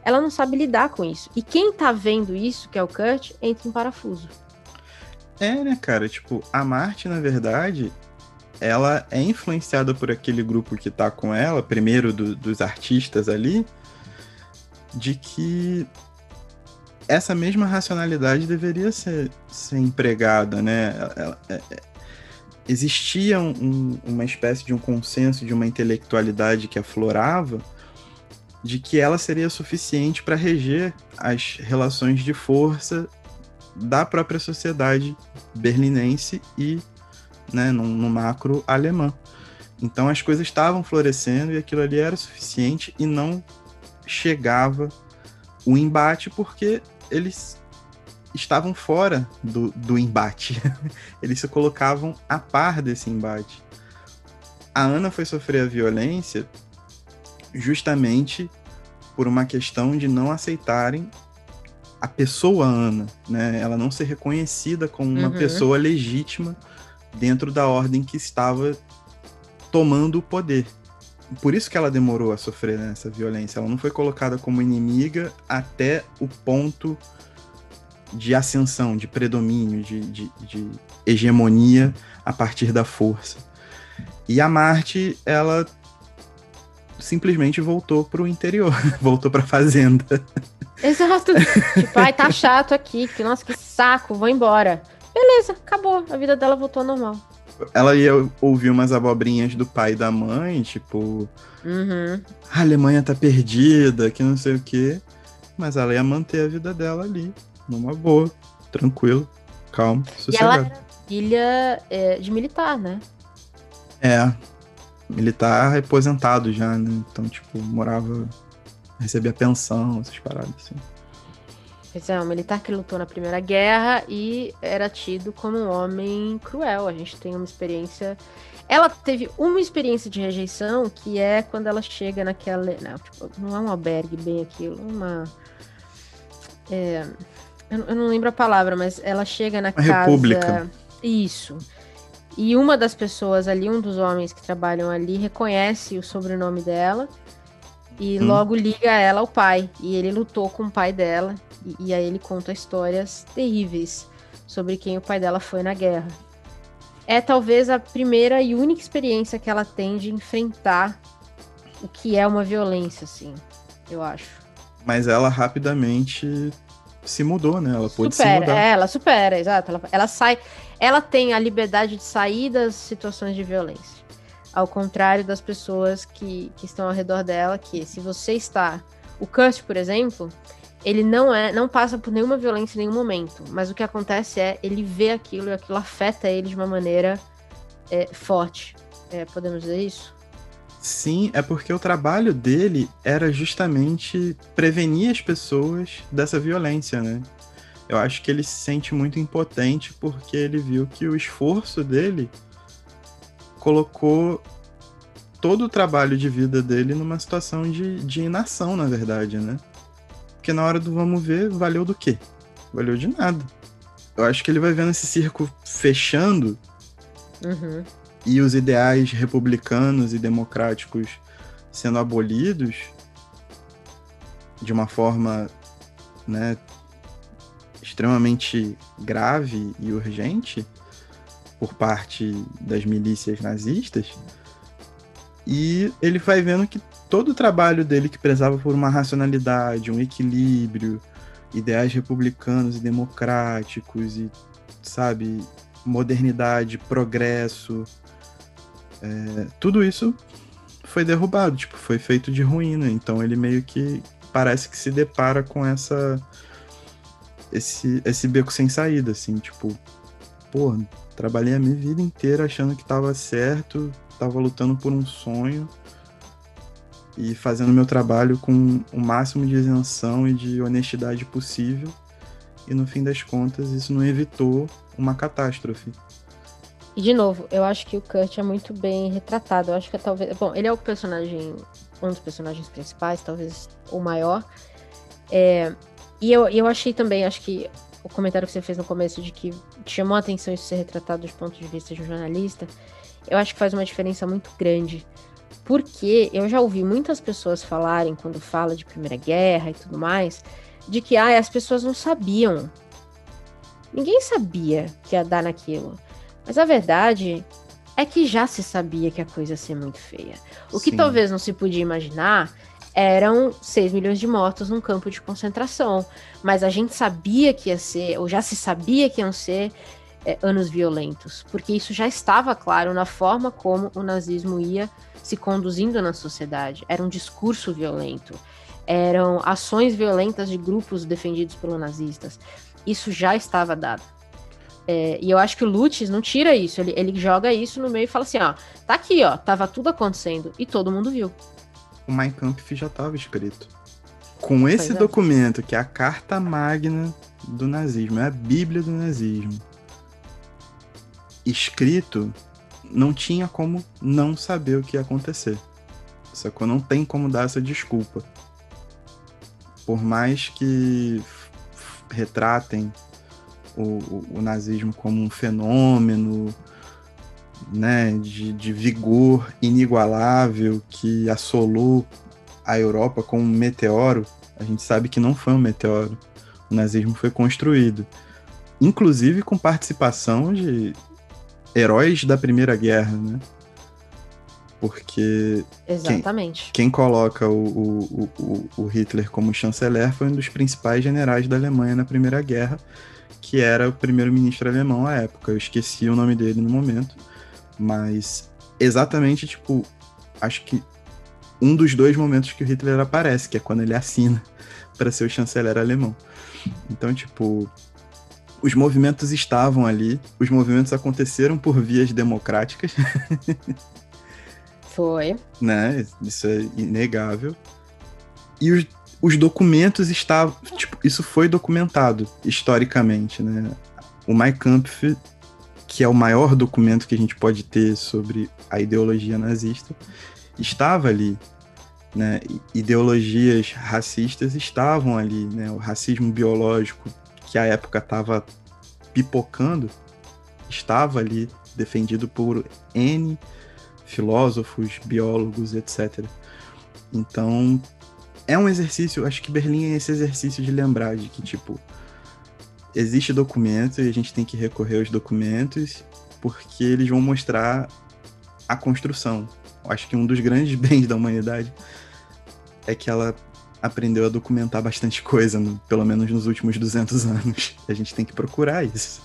Ela não sabe lidar com isso. E quem tá vendo isso, que é o Kurt, entra em parafuso. Né, cara? Tipo, a Marty, na verdade... ela é influenciada por aquele grupo que tá com ela, primeiro dos artistas ali, de que essa mesma racionalidade deveria ser empregada, né? Existia uma espécie de um consenso, de uma intelectualidade que aflorava, de que ela seria suficiente para reger as relações de força da própria sociedade berlinense e, né, no macro alemã. Então as coisas estavam florescendo e aquilo ali era suficiente e não chegava o embate porque eles estavam fora do embate. Eles se colocavam a par desse embate. A Ana foi sofrer a violência justamente por uma questão de não aceitarem a pessoa Ana, né? Ela não ser reconhecida como uma pessoa legítima dentro da ordem que estava tomando o poder. Por isso que ela demorou a sofrer essa violência. Ela não foi colocada como inimiga até o ponto de ascensão, de predomínio, de hegemonia a partir da força. E a Marty, ela simplesmente voltou pro interior, voltou pra fazenda. Exato. Tipo, ai, tá chato aqui, que nossa, que saco, vou embora. Beleza, acabou, a vida dela voltou ao normal. Ela ia ouvir umas abobrinhas do pai e da mãe, tipo... A Alemanha tá perdida, que não sei o quê. Mas ela ia manter a vida dela ali, numa boa, tranquilo, calmo, sossegado. filha de militar, né? É, militar aposentado já, né? Então, tipo, recebia pensão, essas paradas, assim. Pois é, um militar que lutou na Primeira Guerra e era tido como um homem cruel. A gente tem uma experiência... Ela teve uma experiência de rejeição, que é quando ela chega naquela... não é um albergue bem aquilo, eu não lembro a palavra, mas ela chega na Uma casa... república. Isso. E uma das pessoas ali, um dos homens que trabalham ali, reconhece o sobrenome dela e logo liga ela ao pai. E ele lutou com o pai dela. E aí ele conta histórias terríveis sobre quem o pai dela foi na guerra. É talvez a primeira e única experiência que ela tem de enfrentar o que é uma violência, assim, eu acho. Mas ela rapidamente se mudou, né? Ela pôde se mudar. Ela supera, exato. Ela sai, ela tem a liberdade de sair das situações de violência. Ao contrário das pessoas que estão ao redor dela, que se você está... O Kurt, por exemplo, ele não passa por nenhuma violência em nenhum momento, mas o que acontece é, ele vê aquilo e aquilo afeta ele de uma maneira forte. Podemos dizer isso? Sim, é porque o trabalho dele era justamente prevenir as pessoas dessa violência, né? Eu acho que ele se sente muito impotente porque ele viu que o esforço dele colocou todo o trabalho de vida dele numa situação de inação, na verdade, né? Porque na hora do vamos ver, valeu do quê? Valeu de nada. Eu acho que ele vai vendo esse circo fechando e os ideais republicanos e democráticos sendo abolidos de uma forma, né, extremamente grave e urgente por parte das milícias nazistas. E ele vai vendo que todo o trabalho dele, que prezava por uma racionalidade, um equilíbrio, ideais republicanos e democráticos, e, sabe, modernidade, progresso, tudo isso foi derrubado, tipo, foi feito de ruína. Então ele meio que parece que se depara com esse beco sem saída, assim, tipo, pô, trabalhei a minha vida inteira achando que tava certo, tava lutando por um sonho e fazendo meu trabalho com o máximo de isenção e de honestidade possível, e no fim das contas isso não evitou uma catástrofe. E de novo, eu acho que o Kurt é muito bem retratado. Eu acho que talvez... Bom, ele é um dos personagens principais, talvez o maior. E eu achei também, acho que o comentário que você fez no começo de que chamou a atenção isso ser retratado do ponto de vista de um jornalista, eu acho que faz uma diferença muito grande. Porque eu já ouvi muitas pessoas falarem, quando fala de Primeira Guerra e tudo mais, de que as pessoas não sabiam. Ninguém sabia que ia dar naquilo. Mas a verdade é que já se sabia que a coisa ia ser muito feia. O que talvez não se podia imaginar eram 6 milhões de mortos num campo de concentração. Mas a gente sabia que ia ser, ou já se sabia que iam ser anos violentos. Porque isso já estava claro na forma como o nazismo ia se conduzindo na sociedade. Era um discurso violento. Eram ações violentas de grupos defendidos pelos nazistas. Isso já estava dado. E eu acho que o Lutz não tira isso, ele joga isso no meio e fala assim, ó, tá aqui, ó, tava tudo acontecendo e todo mundo viu. O Mein Kampf já estava escrito. Com esse documento, que é a carta magna do nazismo, é a bíblia do nazismo, escrito, não tinha como não saber o que ia acontecer. Sacou? Não tem como dar essa desculpa. Por mais que retratem o nazismo como um fenômeno, né, de vigor inigualável que assolou a Europa como um meteoro, a gente sabe que não foi um meteoro. O nazismo foi construído, inclusive com participação de heróis da Primeira Guerra, né? Porque exatamente. Quem coloca o Hitler como chanceler foi um dos principais generais da Alemanha na Primeira Guerra, que era o primeiro-ministro alemão à época. Eu esqueci o nome dele no momento, mas exatamente, tipo, acho que um dos 2 momentos que o Hitler aparece, que é quando ele assina para ser o chanceler alemão. Então, tipo, Os movimentos estavam ali, os movimentos aconteceram por vias democráticas, Foi. né? Isso é inegável. E os documentos estavam... Tipo, isso foi documentado historicamente, né? O Mein Kampf, que é o maior documento que a gente pode ter sobre a ideologia nazista, estava ali, né? Ideologias racistas estavam ali, né? O racismo biológico, que à época estava pipocando, estava ali, defendido por N filósofos, biólogos, etc. Então, é um exercício, acho que Berlim é esse exercício de lembrar de que, tipo, existe documento e a gente tem que recorrer aos documentos porque eles vão mostrar a construção. Acho que um dos grandes bens da humanidade é que ela aprendeu a documentar bastante coisa, pelo menos nos últimos 200 anos. A gente tem que procurar isso.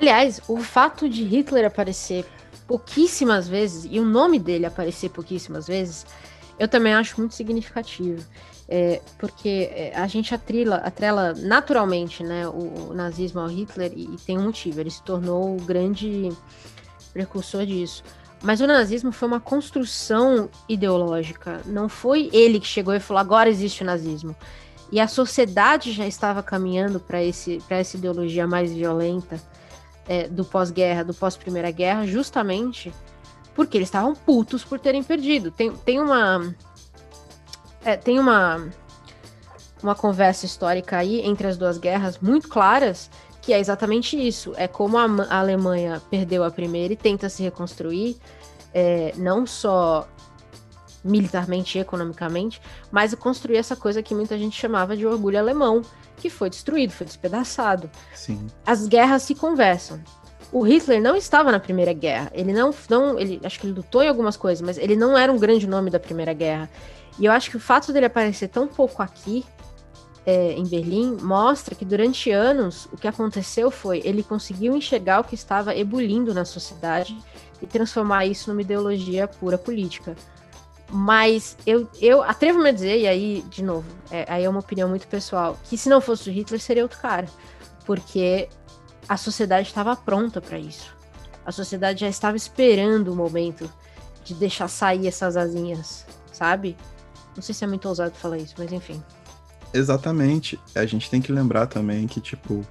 Aliás, o fato de Hitler aparecer pouquíssimas vezes, e o nome dele aparecer pouquíssimas vezes, eu também acho muito significativo. Porque a gente atrela naturalmente, né, o nazismo ao Hitler, e tem um motivo, ele se tornou o grande precursor disso. Mas o nazismo foi uma construção ideológica, não foi ele que chegou e falou, agora existe o nazismo. E a sociedade já estava caminhando para essa ideologia mais violenta do pós-guerra, do pós-primeira guerra, justamente porque eles estavam putos por terem perdido. Tem uma conversa histórica aí entre as duas guerras muito claras, que é exatamente isso. É como a Alemanha perdeu a primeira e tenta se reconstruir, não só militarmente e economicamente, mas construir essa coisa que muita gente chamava de orgulho alemão, que foi destruído, foi despedaçado. Sim. As guerras se conversam. O Hitler não estava na Primeira Guerra. Ele acho que ele lutou em algumas coisas, mas ele não era um grande nome da Primeira Guerra. E eu acho que o fato dele aparecer tão pouco aqui, em Berlim, mostra que durante anos o que aconteceu foi ele conseguiu enxergar o que estava ebulindo na sociedade e transformar isso numa ideologia pura política. Mas eu atrevo-me a dizer, e aí, de novo, aí é uma opinião muito pessoal, que se não fosse o Hitler, seria outro cara. Porque a sociedade estava pronta para isso. A sociedade já estava esperando o momento de deixar sair essas asinhas, sabe? Não sei se é muito ousado falar isso, mas enfim. Exatamente. A gente tem que lembrar também que, tipo,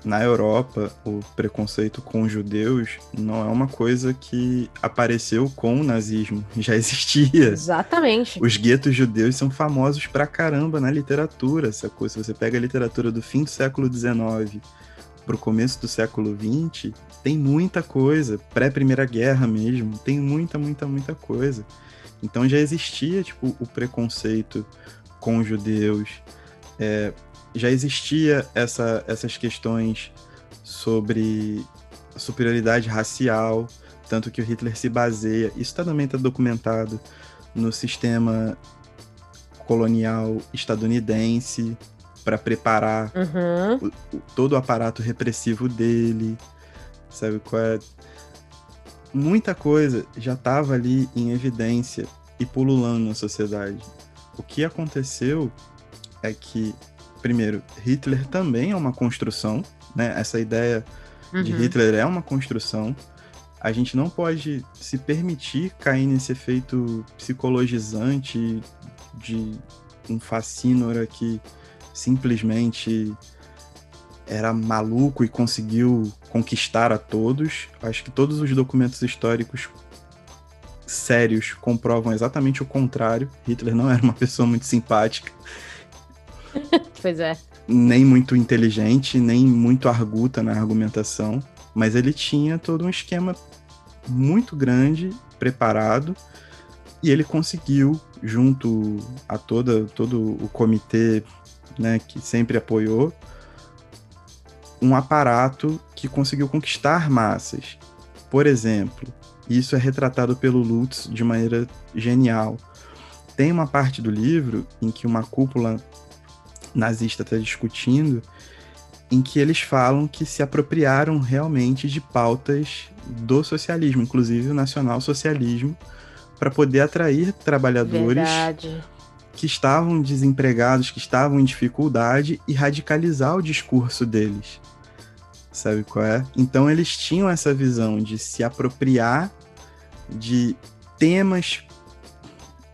na Europa, o preconceito com os judeus não é uma coisa que apareceu com o nazismo. Já existia. Exatamente. Os guetos judeus são famosos pra caramba na literatura, sacou? Se você pega a literatura do fim do século XIX pro começo do século XX, tem muita coisa. Pré-Primeira Guerra mesmo, tem muita coisa. Então já existia, tipo, o preconceito com os judeus, já existia essas questões sobre a superioridade racial, tanto que o Hitler se baseia, isso também está documentado no sistema colonial estadunidense para preparar todo o aparato repressivo dele, sabe qual é? Muita coisa já estava ali em evidência e pululando na sociedade. O que aconteceu é que, primeiro, Hitler também é uma construção, né? Essa ideia de Hitler é uma construção. A gente não pode se permitir cair nesse efeito psicologizante de um facínora que simplesmente era maluco e conseguiu conquistar a todos. Acho que todos os documentos históricos sérios comprovam exatamente o contrário. Hitler não era uma pessoa muito simpática. Pois é. Nem muito inteligente, nem muito arguta na argumentação, mas ele tinha todo um esquema muito grande, preparado, e ele conseguiu, junto a todo o comitê, né, que sempre apoiou, um aparato que conseguiu conquistar massas. Por exemplo, isso é retratado pelo Lutz de maneira genial. Tem uma parte do livro em que uma cúpula nazista está discutindo, em que eles falam que se apropriaram realmente de pautas do socialismo, inclusive o nacional-socialismo, para poder atrair trabalhadores que estavam desempregados, que estavam em dificuldade, e radicalizar o discurso deles. sabe qual é? Então eles tinham essa visão de se apropriar de temas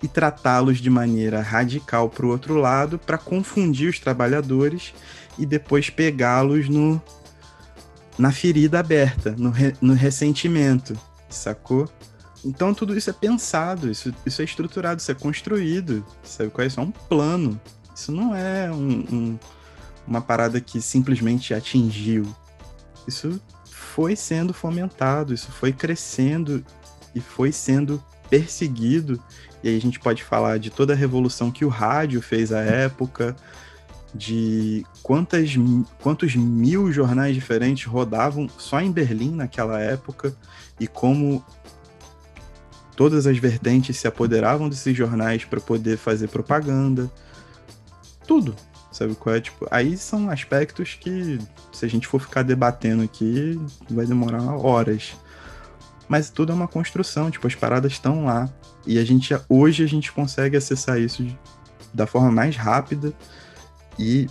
e tratá-los de maneira radical para o outro lado, para confundir os trabalhadores e depois pegá-los na ferida aberta, no ressentimento, sacou? Então tudo isso é pensado, isso é estruturado, isso é construído, sabe qual é? Isso é um plano, isso não é uma parada que simplesmente atingiu. Isso foi sendo fomentado, isso foi crescendo e foi sendo perseguido. E aí a gente pode falar de toda a revolução que o rádio fez à época, de quantos mil jornais diferentes rodavam só em Berlim naquela época, e como todas as vertentes se apoderavam desses jornais para poder fazer propaganda. Tudo, sabe qual é? Tipo, aí são aspectos que, se a gente for ficar debatendo aqui, vai demorar horas. Mas tudo é uma construção, tipo, as paradas estão lá. E hoje a gente consegue acessar isso da forma mais rápida e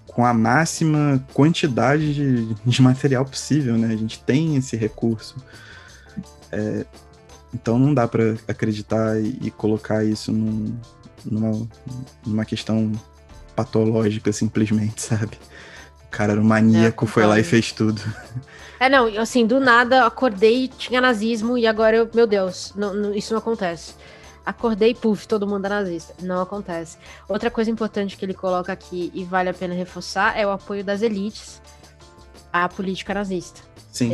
com a máxima quantidade de material possível, né? A gente tem esse recurso. Então não dá para acreditar e colocar isso numa questão patológica, simplesmente, sabe? O cara era um maníaco, foi lá e fez tudo. Não, assim, do nada acordei, tinha nazismo e agora meu Deus, isso não acontece. Acordei, puf, todo mundo é nazista. Não acontece. Outra coisa importante que ele coloca aqui e vale a pena reforçar é o apoio das elites à política nazista. Sim.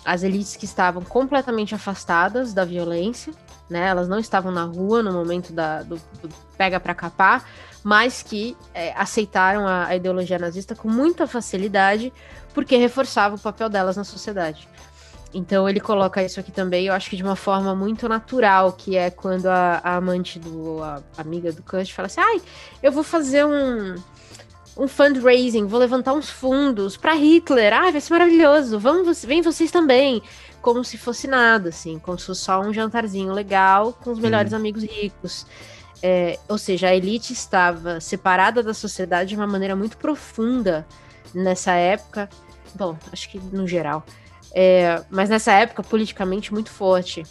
As elites que estavam completamente afastadas da violência, né? Elas não estavam na rua no momento do pega pra capar, mas que aceitaram a ideologia nazista com muita facilidade, porque reforçava o papel delas na sociedade. Então ele coloca isso aqui também, eu acho que de uma forma muito natural, que é quando a amante a amiga do Kurt fala assim, eu vou fazer um fundraising, vou levantar uns fundos para Hitler, vai ser maravilhoso, vem vocês também, como se fosse nada, assim, como se fosse só um jantarzinho legal com os melhores amigos ricos. Ou seja, a elite estava separada da sociedade de uma maneira muito profunda nessa época, bom, acho que no geral, mas nessa época politicamente muito forte.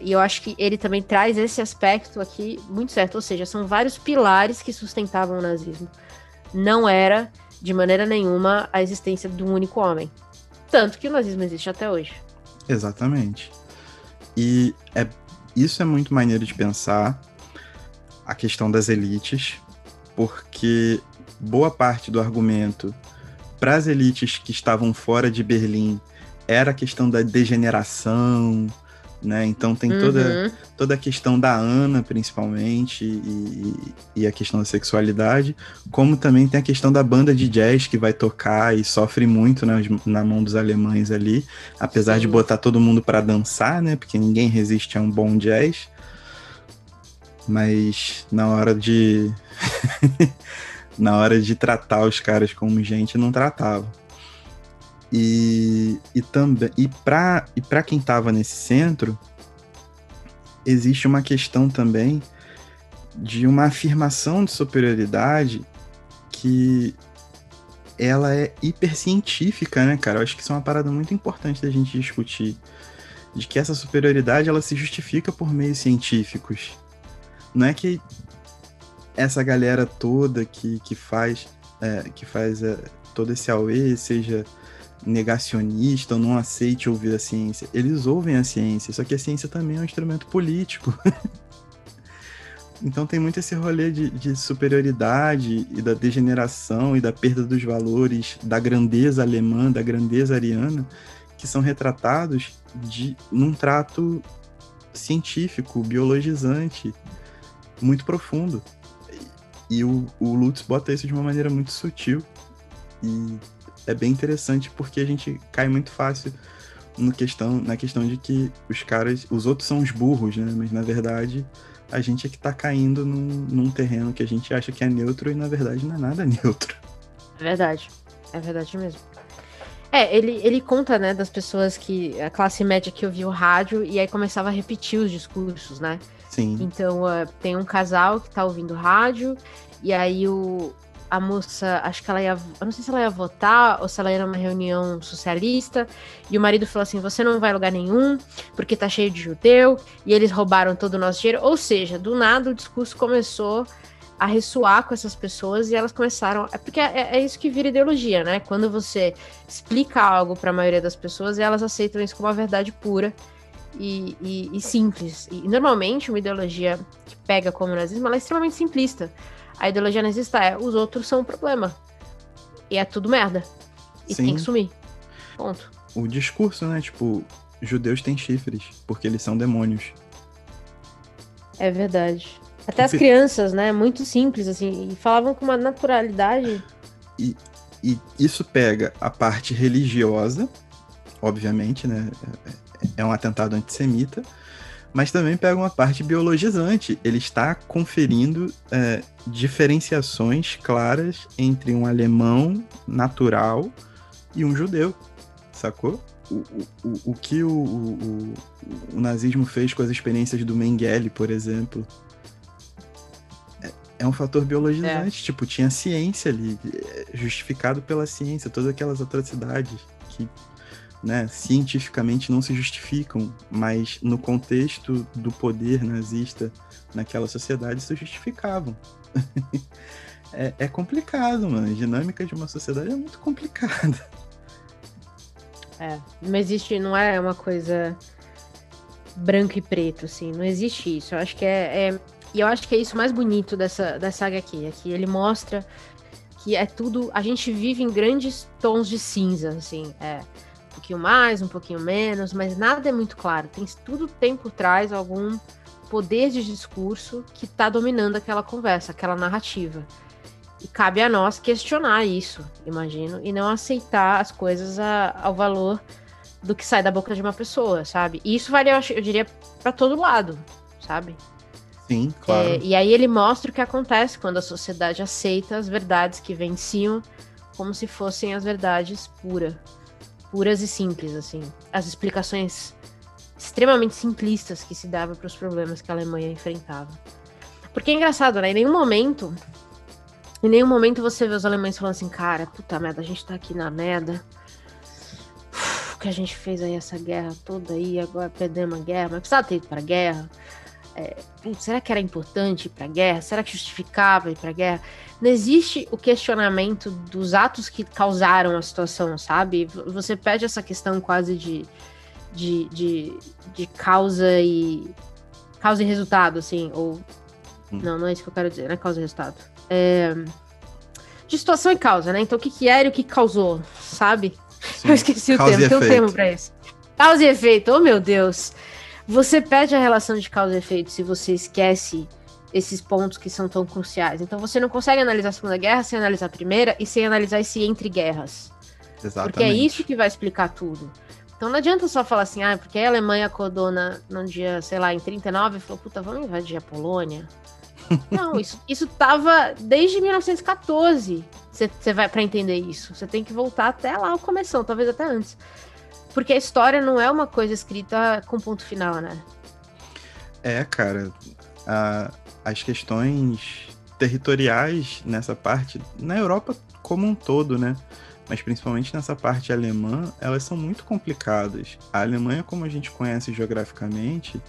E eu acho que ele também traz esse aspecto aqui muito certo, ou seja, são vários pilares que sustentavam o nazismo. Não era, de maneira nenhuma, a existência de um único homem. Tanto que o nazismo existe até hoje. Exatamente. E isso é muito maneiro de pensar, a questão das elites, porque boa parte do argumento para as elites que estavam fora de Berlim era a questão da degeneração, né? Então tem toda a questão da Ana, principalmente, e a questão da sexualidade, como também tem a questão da banda de jazz que vai tocar e sofre muito, né, na mão dos alemães ali, apesar de botar todo mundo para dançar, né? Porque ninguém resiste a um bom jazz. Mas na hora de tratar os caras como gente, não tratava. E para quem estava nesse centro, existe uma questão também de uma afirmação de superioridade que ela é hipercientífica, né, cara? Eu acho que isso é uma parada muito importante da gente discutir, de que essa superioridade ela se justifica por meios científicos. Não é que essa galera toda que faz todo esse auê seja negacionista ou não aceite ouvir a ciência. Eles ouvem a ciência, só que a ciência também é um instrumento político. Então tem muito esse rolê de superioridade e da degeneração e da perda dos valores, da grandeza alemã, da grandeza ariana, que são retratados num trato científico, biologizante, muito profundo. E o Lutz bota isso de uma maneira muito sutil. E é bem interessante porque a gente cai muito fácil na questão de que os outros são os burros, né? Mas na verdade a gente é que tá caindo num terreno que a gente acha que é neutro e na verdade não é nada neutro. É verdade mesmo. Ele conta, né, das pessoas a classe média que ouvia o rádio e aí começava a repetir os discursos, né? Sim. Então tem um casal que tá ouvindo rádio e aí a moça, acho que ela ia, eu não sei se ela ia votar ou se ela ia numa reunião socialista, e o marido falou assim, você não vai a lugar nenhum, porque tá cheio de judeu, e eles roubaram todo o nosso dinheiro. Ou seja, do nada o discurso começou a ressoar com essas pessoas e elas começaram... Porque é isso que vira ideologia, né? Quando você explica algo para a maioria das pessoas, elas aceitam isso como uma verdade pura e simples. E normalmente uma ideologia que pega como o nazismo, ela é extremamente simplista. A ideologia nazista é, os outros são um problema. E é tudo merda. E Sim. tem que sumir. Ponto. O discurso, né? Tipo, judeus têm chifres, porque eles são demônios. É verdade. Até as crianças, né? Muito simples, assim. E falavam com uma naturalidade. E isso pega a parte religiosa, obviamente, né? É um atentado antissemita, mas também pega uma parte biologizante. Ele está conferindo diferenciações claras entre um alemão natural e um judeu, sacou? O que o nazismo fez com as experiências do Mengele, por exemplo, é um fator biologizante. Tipo, tinha ciência ali, justificado pela ciência, todas aquelas atrocidades que, né, cientificamente não se justificam, mas no contexto do poder nazista naquela sociedade se justificavam. É complicado, mano. A dinâmica de uma sociedade é muito complicada. Não existe, não é uma coisa branco e preto, assim, não existe isso. Eu acho que e eu acho que é isso mais bonito dessa HQ, é que ele mostra que é tudo, a gente vive em grandes tons de cinza, assim, um pouquinho mais, um pouquinho menos, mas nada é muito claro. Tudo tem por trás algum poder de discurso que tá dominando aquela conversa, aquela narrativa. E cabe a nós questionar isso, imagino, e não aceitar as coisas ao valor do que sai da boca de uma pessoa, sabe? E isso vale, eu diria, pra todo lado, sabe? Sim, claro. E aí ele mostra o que acontece quando a sociedade aceita as verdades que venciam como se fossem as verdades puras e simples, assim. As explicações extremamente simplistas que se dava para os problemas que a Alemanha enfrentava. Porque é engraçado, né? Em nenhum momento você vê os alemães falando assim, cara, puta merda, a gente tá aqui na merda. O que a gente fez aí, essa guerra toda aí, agora perdemos a guerra, mas precisava ter ido pra guerra. Será que era importante ir pra guerra? Será que justificava ir pra guerra? Não existe o questionamento dos atos que causaram a situação, sabe? Você perde essa questão quase de causa e resultado, assim, ou... Não é isso que eu quero dizer, não é causa e resultado. De situação e causa, né? Então, o que era e o que causou, sabe? Sim. Eu esqueci o termo, tem um termo pra isso. Causa e efeito, oh meu Deus! Você perde a relação de causa e efeito se você esquece esses pontos que são tão cruciais. Então, você não consegue analisar a Segunda Guerra sem analisar a Primeira e sem analisar esse entre guerras. Exatamente. Porque é isso que vai explicar tudo. Então, não adianta só falar assim, porque a Alemanha acordou no dia, sei lá, em 39 e falou, puta, vamos invadir a Polônia? Não, isso tava desde 1914. Você vai pra entender isso. Você tem que voltar até lá o começo, talvez até antes. Porque a história não é uma coisa escrita com ponto final, né? Cara. As questões territoriais nessa parte, na Europa como um todo, né? Mas principalmente nessa parte alemã, elas são muito complicadas. A Alemanha, como a gente conhece geograficamente,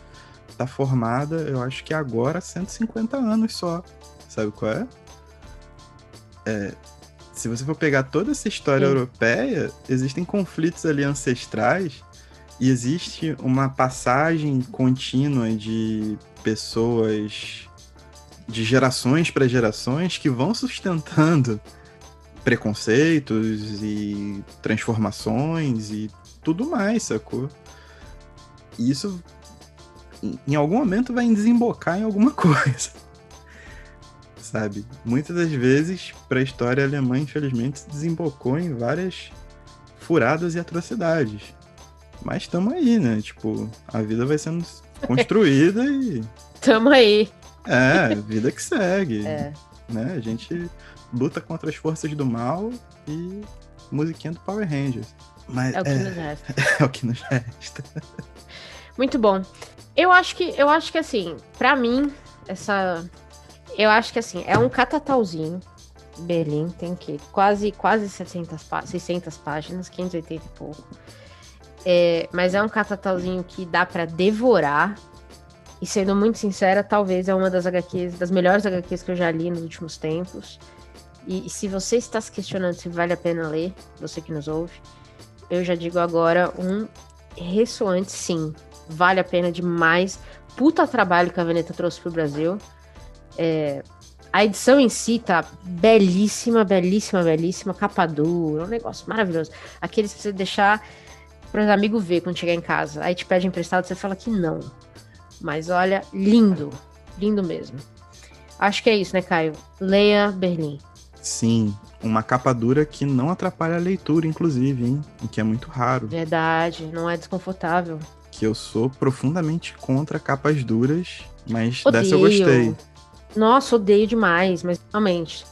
tá formada, eu acho que agora, há 150 anos só. Sabe qual é? Se você for pegar toda essa história europeia, existem conflitos ali ancestrais e existe uma passagem contínua de pessoas, de gerações para gerações, que vão sustentando preconceitos e transformações e tudo mais, sacou? E isso, em algum momento, vai desembocar em alguma coisa. Sabe? Muitas das vezes, para a história alemã, infelizmente, desembocou em várias furadas e atrocidades. Mas estamos aí, né? Tipo, a vida vai sendo construída e... Tamo aí. Vida que segue. Né? A gente luta contra as forças do mal e musiquinha do Power Rangers. Mas, é o que nos resta. É o que nos resta. Muito bom. Eu acho que assim, pra mim, eu acho que assim, é um catatauzinho. Berlim tem que quase 600 páginas, 580 e pouco. Mas é um catatauzinho que dá pra devorar. E sendo muito sincera, talvez é uma das HQs, das melhores HQs que eu já li nos últimos tempos. E se você está se questionando se vale a pena ler, você que nos ouve, eu já digo agora um ressoante sim. Vale a pena demais. Puta trabalho que a Veneta trouxe pro Brasil. A edição em si tá belíssima, belíssima, belíssima. Capa dura, um negócio maravilhoso. Aqueles que você deixar para os amigos ver quando chegar em casa. Aí te pede emprestado, você fala que não. Mas olha, lindo. Lindo mesmo. Acho que é isso, né, Caio? Leia Berlim. Sim, uma capa dura que não atrapalha a leitura, inclusive, hein? O que é muito raro. Verdade, não é desconfortável. Que eu sou profundamente contra capas duras, mas Odeio. dessa eu gostei. Nossa, odeio demais, mas realmente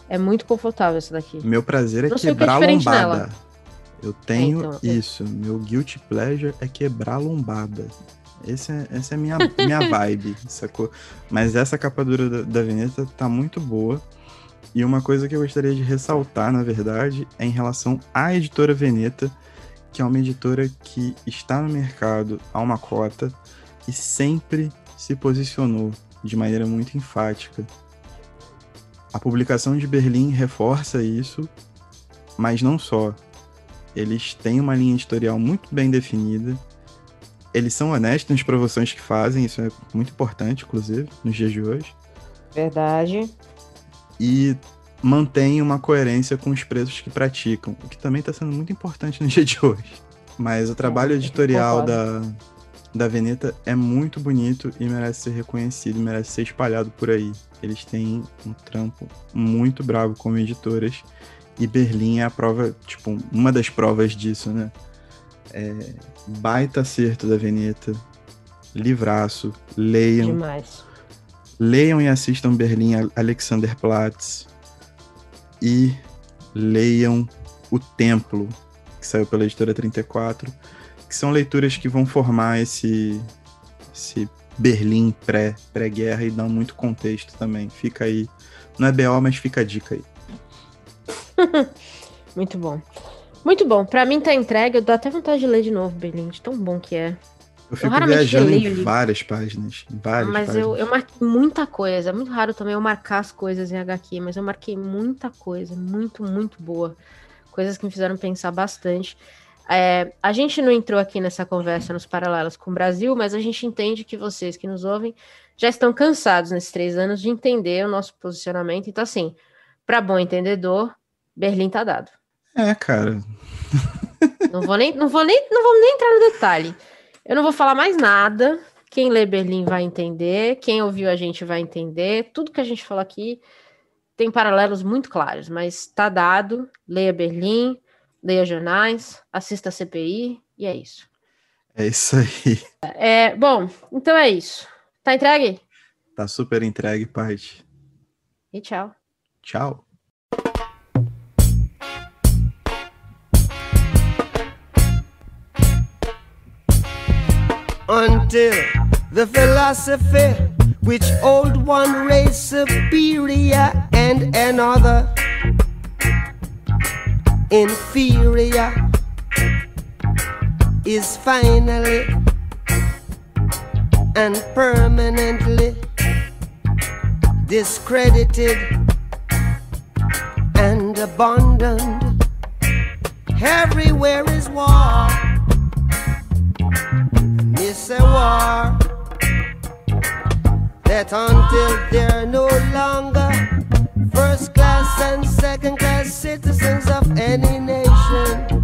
é muito confortável essa daqui. Meu prazer é Não sei o que é quebrar a diferente lombada. nela. Eu tenho então, isso. Meu guilty pleasure é quebrar a lombada. Essa é a minha vibe, sacou? Mas essa capa dura da Veneta tá muito boa. E uma coisa que eu gostaria de ressaltar, na verdade, é em relação à editora Veneta, que é uma editora que está no mercado há uma cota e sempre se posicionou de maneira muito enfática. A publicação de Berlim reforça isso, mas não só. Eles têm uma linha editorial muito bem definida. Eles são honestos nas promoções que fazem, isso é muito importante, inclusive, nos dias de hoje. Verdade. E mantém uma coerência com os preços que praticam, o que também está sendo muito importante no dia de hoje. Mas o trabalho editorial da Veneta é muito bonito e merece ser reconhecido, merece ser espalhado por aí. Eles têm um trampo muito bravo como editoras e Berlim é a prova, tipo, uma das provas disso, né? Baita acerto da Veneta, livraço, leiam. Demais. Leiam e assistam Berlim Alexanderplatz e leiam O Templo, que saiu pela editora 34, que são leituras que vão formar esse Berlim pré-guerra e dão muito contexto também. Fica aí, não é BO, mas fica a dica aí. Muito bom. Muito bom. Pra mim tá entregue, eu dou até vontade de ler de novo Berlim, de tão bom que é. Eu fico viajando em várias páginas. Mas eu marquei muita coisa. É muito raro também eu marcar as coisas em HQ, mas eu marquei muita coisa. Muito, muito boa. Coisas que me fizeram pensar bastante. A gente não entrou aqui nessa conversa nos paralelos com o Brasil, mas a gente entende que vocês que nos ouvem já estão cansados nesses 3 anos de entender o nosso posicionamento. Então, assim, pra bom entendedor, Berlim tá dado. Cara. Não vamos nem entrar no detalhe. Eu não vou falar mais nada. Quem lê Berlim vai entender. Quem ouviu a gente vai entender. Tudo que a gente falou aqui tem paralelos muito claros, mas tá dado. Leia Berlim, leia jornais, assista a CPI e é isso. É isso aí. Bom, então é isso. Tá entregue? Tá super entregue, Paty. E tchau. Tchau. Until the philosophy which old one race superior and another inferior is finally and permanently discredited and abandoned. Everywhere is war. It's a war that until they're no longer first class and second class citizens of any nation,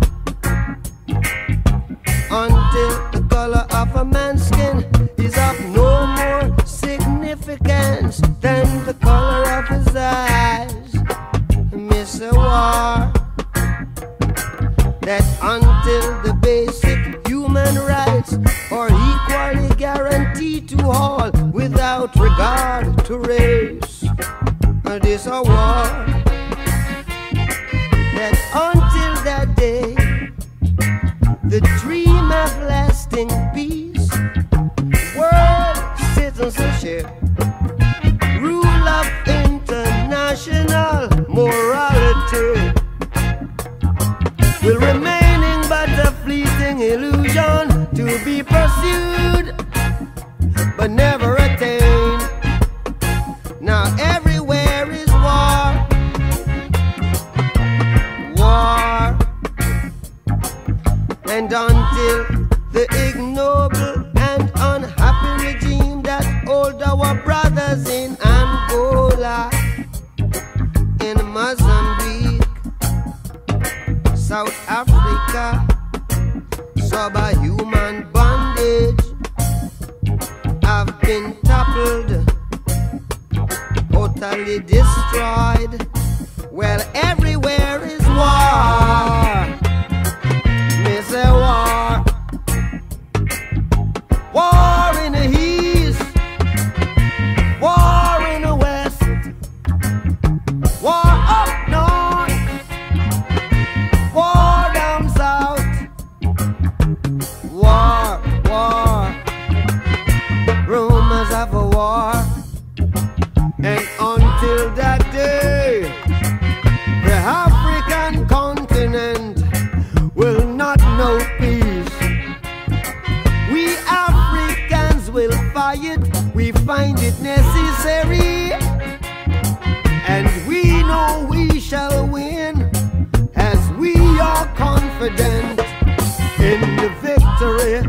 until the color of a man's skin is of no more significance than the color of his eyes. It's a war that until the basic human rights are equally guaranteed to all without regard to race. And it's a war that until that day, the dream of lasting peace, world citizenship, rule of international to be pursued but never attained. Now everywhere is war, war, and until the ignoble and unhappy regime that hold our brothers in Angola, in Mozambique, South Africa, subhuman bondage have been toppled, totally destroyed. Well, everywhere is war. Me say war. War in the east, war in the west, war up north, war down south, war, war, rumors of a war. And until that day, the African continent will not know peace. We Africans will fight, we find it necessary, and we know we shall win, as we are confident in the victory